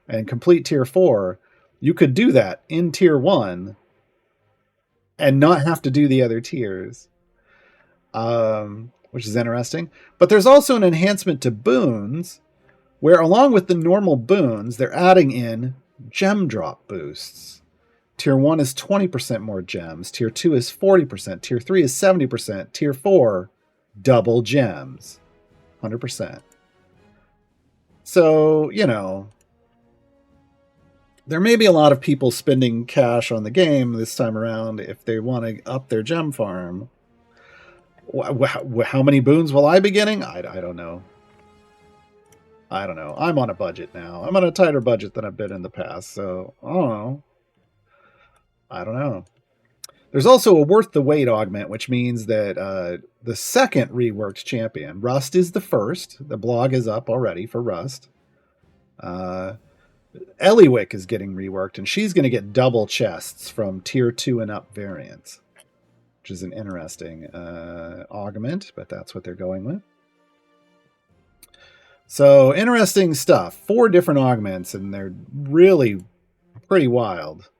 and complete tier 4, you could do that in tier 1 and not have to do the other tiers, which is interesting. But there's also an enhancement to boons, where along with the normal boons, they're adding in gem drop boosts. Tier 1 is 20% more gems. Tier 2 is 40%. Tier 3 is 70%. Tier 4, double gems. 100%. So, there may be a lot of people spending cash on the game this time around if they want to up their gem farm. How many boons will I be getting? I don't know. I'm on a budget now. I'm on a tighter budget than I've been in the past, so I don't know. There's also a worth the wait augment, which means that the second reworked champion, Rust is the first. The blog is up already for Rust. Eliwick is getting reworked, and she's going to get double chests from tier 2 and up variants, which is an interesting augment, but that's what they're going with. So interesting stuff. 4 different augments, and they're really pretty wild,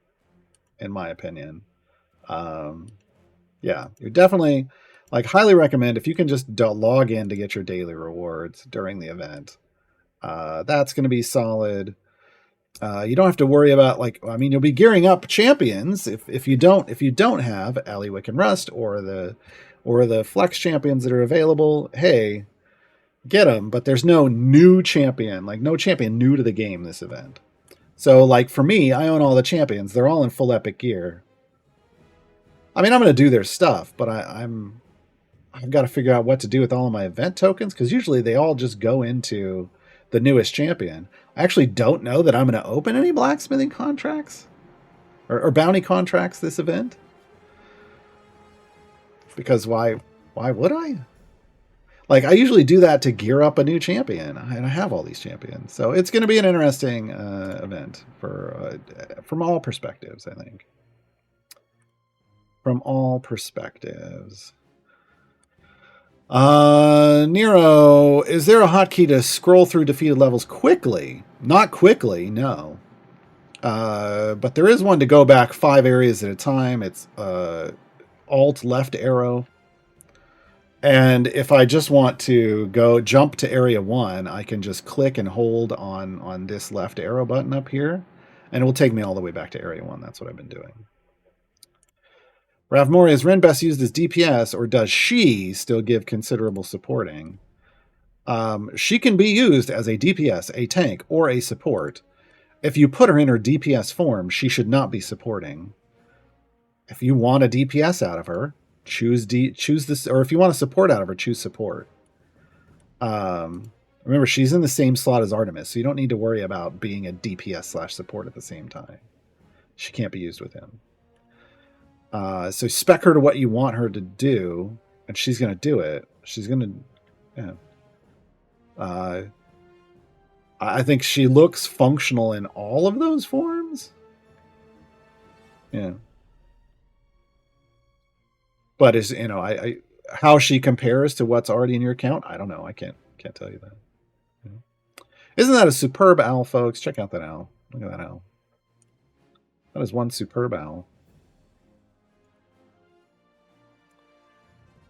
in my opinion. Yeah, you're definitely, highly recommend if you can just log in to get your daily rewards during the event. That's going to be solid. You don't have to worry about you'll be gearing up champions if you don't have Eliwick and Rust or the flex champions that are available. Hey, get them, but there's no new champion, no champion new to the game this event. So, for me, I own all the champions. They're all in full epic gear. I mean, I'm going to do their stuff, but I've got to figure out what to do with all of my event tokens, because usually they all just go into the newest champion. I actually don't know that I'm going to open any blacksmithing contracts or bounty contracts this event. Because why would I? I usually do that to gear up a new champion, and I have all these champions. So it's going to be an interesting event from all perspectives, I think. From all perspectives. Nero, is there a hotkey to scroll through defeated levels quickly? Not quickly, no. But there is one to go back 5 areas at a time. It's Alt left arrow. And if I just want to jump to area 1, I can just click and hold on this left arrow button up here, and it will take me all the way back to area 1. That's what I've been doing. Ravmori, is Wren best used as DPS, or does she still give considerable supporting? She can be used as a DPS, a tank, or a support. If you put her in her DPS form, she should not be supporting. If you want a DPS out of her, choose this, or if you want to support out of her, choose support. Remember, she's in the same slot as Artemis, so you don't need to worry about being a DPS/support at the same time. She can't be used with him. So spec her to what you want her to do, and she's going to do it. She's going to, yeah. I think she looks functional in all of those forms. Yeah. But is, I how she compares to what's already in your account, I don't know. I can't tell you that. Yeah. Isn't that a superb owl, folks? Check out that owl. Look at that owl. That is one superb owl.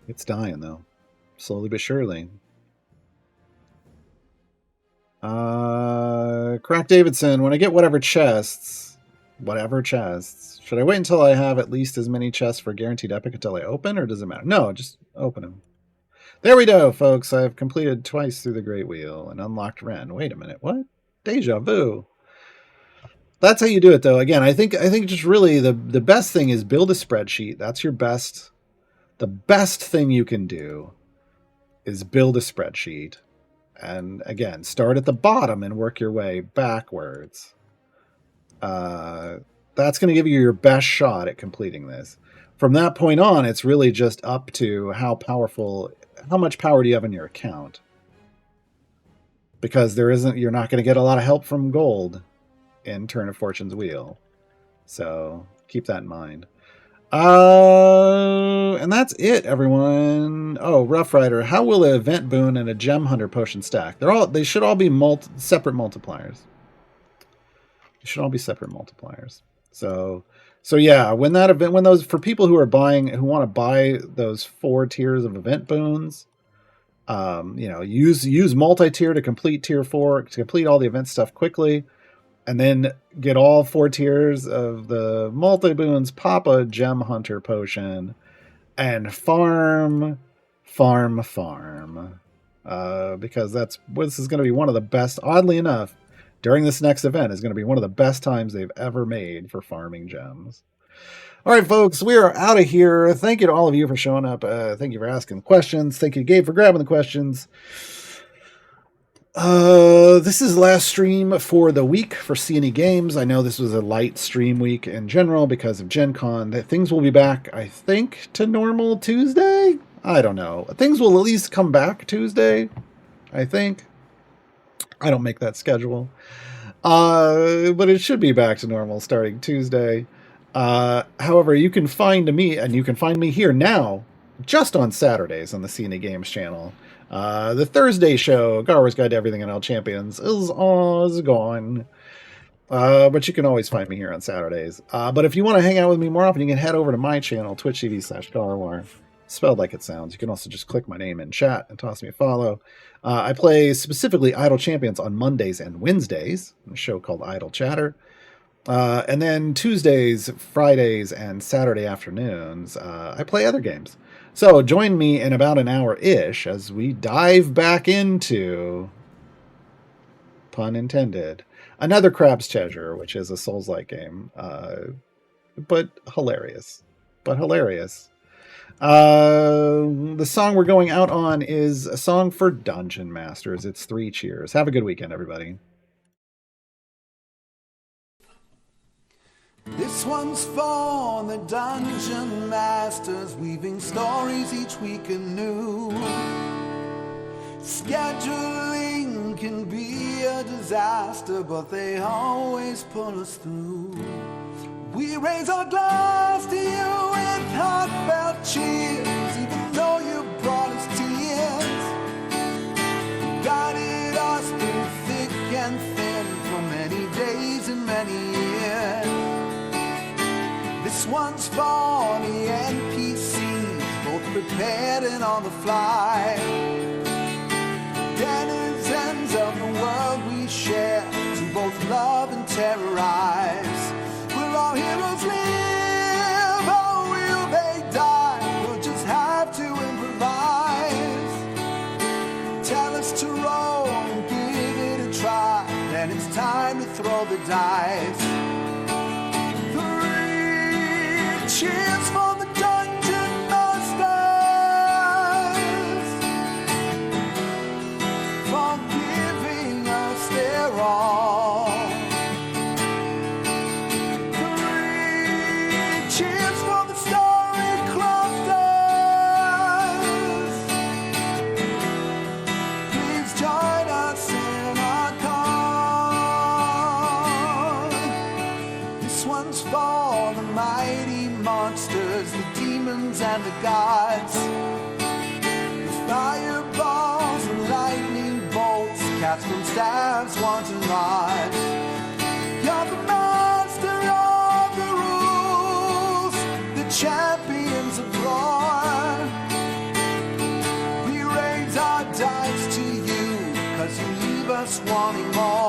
It's dying, though. Slowly but surely. Crack Davidson, when I get whatever chests, should I wait until I have at least as many chests for guaranteed epic until I open, or does it matter? No, just open them. There we go, folks. I've completed twice through the Great Wheel and unlocked Wren. Wait a minute. What? Deja vu. That's how you do it, though. Again, I think just really the best thing is build a spreadsheet. That's your best. The best thing you can do is build a spreadsheet. And again, start at the bottom and work your way backwards. That's going to give you your best shot at completing this. From that point on, it's really just up to how much power do you have in your account. Because you're not going to get a lot of help from gold in Turn of Fortune's Wheel. So keep that in mind. And that's it, everyone. Oh, Rough Rider. How will an event boon and a gem hunter potion stack? They should all be separate multipliers. They should all be separate multipliers. So yeah, for people who want to buy those 4 tiers of event boons, use multi-tier to complete tier 4, to complete all the event stuff quickly. And then get all 4 tiers of the multi-boons, pop a gem hunter potion, and farm. Because this is going to be one of the best, oddly enough, during this next event is going to be one of the best times they've ever made for farming gems. All right, folks, we are out of here. Thank you to all of you for showing up. Thank you for asking questions. Thank you, Gabe, for grabbing the questions. This is the last stream for the week for C&E Games. I know this was a light stream week in general because of Gen Con. Things will be back, I think, to normal Tuesday? I don't know. Things will at least come back Tuesday, I think. I don't make that schedule. But it should be back to normal starting Tuesday. However, you can find me, and you can find me here now, just on Saturdays on the C&E Games channel. The Thursday show, Gaarawarr's Guide to Everything in L Champions, is gone. But you can always find me here on Saturdays. But if you want to hang out with me more often, you can head over to my channel, twitch.tv/Gaarawarr. Spelled like it sounds. You can also just click my name in chat and toss me a follow. I play specifically Idle Champions on Mondays and Wednesdays, a show called Idle Chatter. And then Tuesdays, Fridays, and Saturday afternoons, I play other games. So join me in about an hour-ish as we dive back into, pun intended, another Crab's Treasure, which is a Souls-like game, but hilarious. The song we're going out on is a song for Dungeon Masters. It's 3 Cheers. Have a good weekend, everybody. This one's for the Dungeon Masters, weaving stories each week anew. Scheduling can be a disaster, but they always pull us through. We raise our glass to you with heartfelt cheers, even though you brought us tears. Guided us through thick and thin for many days and many years. This one's for the NPCs, both prepared and on the fly. Denizens of the world we share, to both love and terrorize. Will our heroes live or will they die? We'll just have to improvise. Tell us to roll and give it a try, then it's time to throw the dice. Cheers for the Dungeon Masters. and the gods. With fireballs and lightning bolts, cats from stabs, wanton rods. You're the master of the rules, the champions of lore. We raise our dice to you, 'cause you leave us wanting more.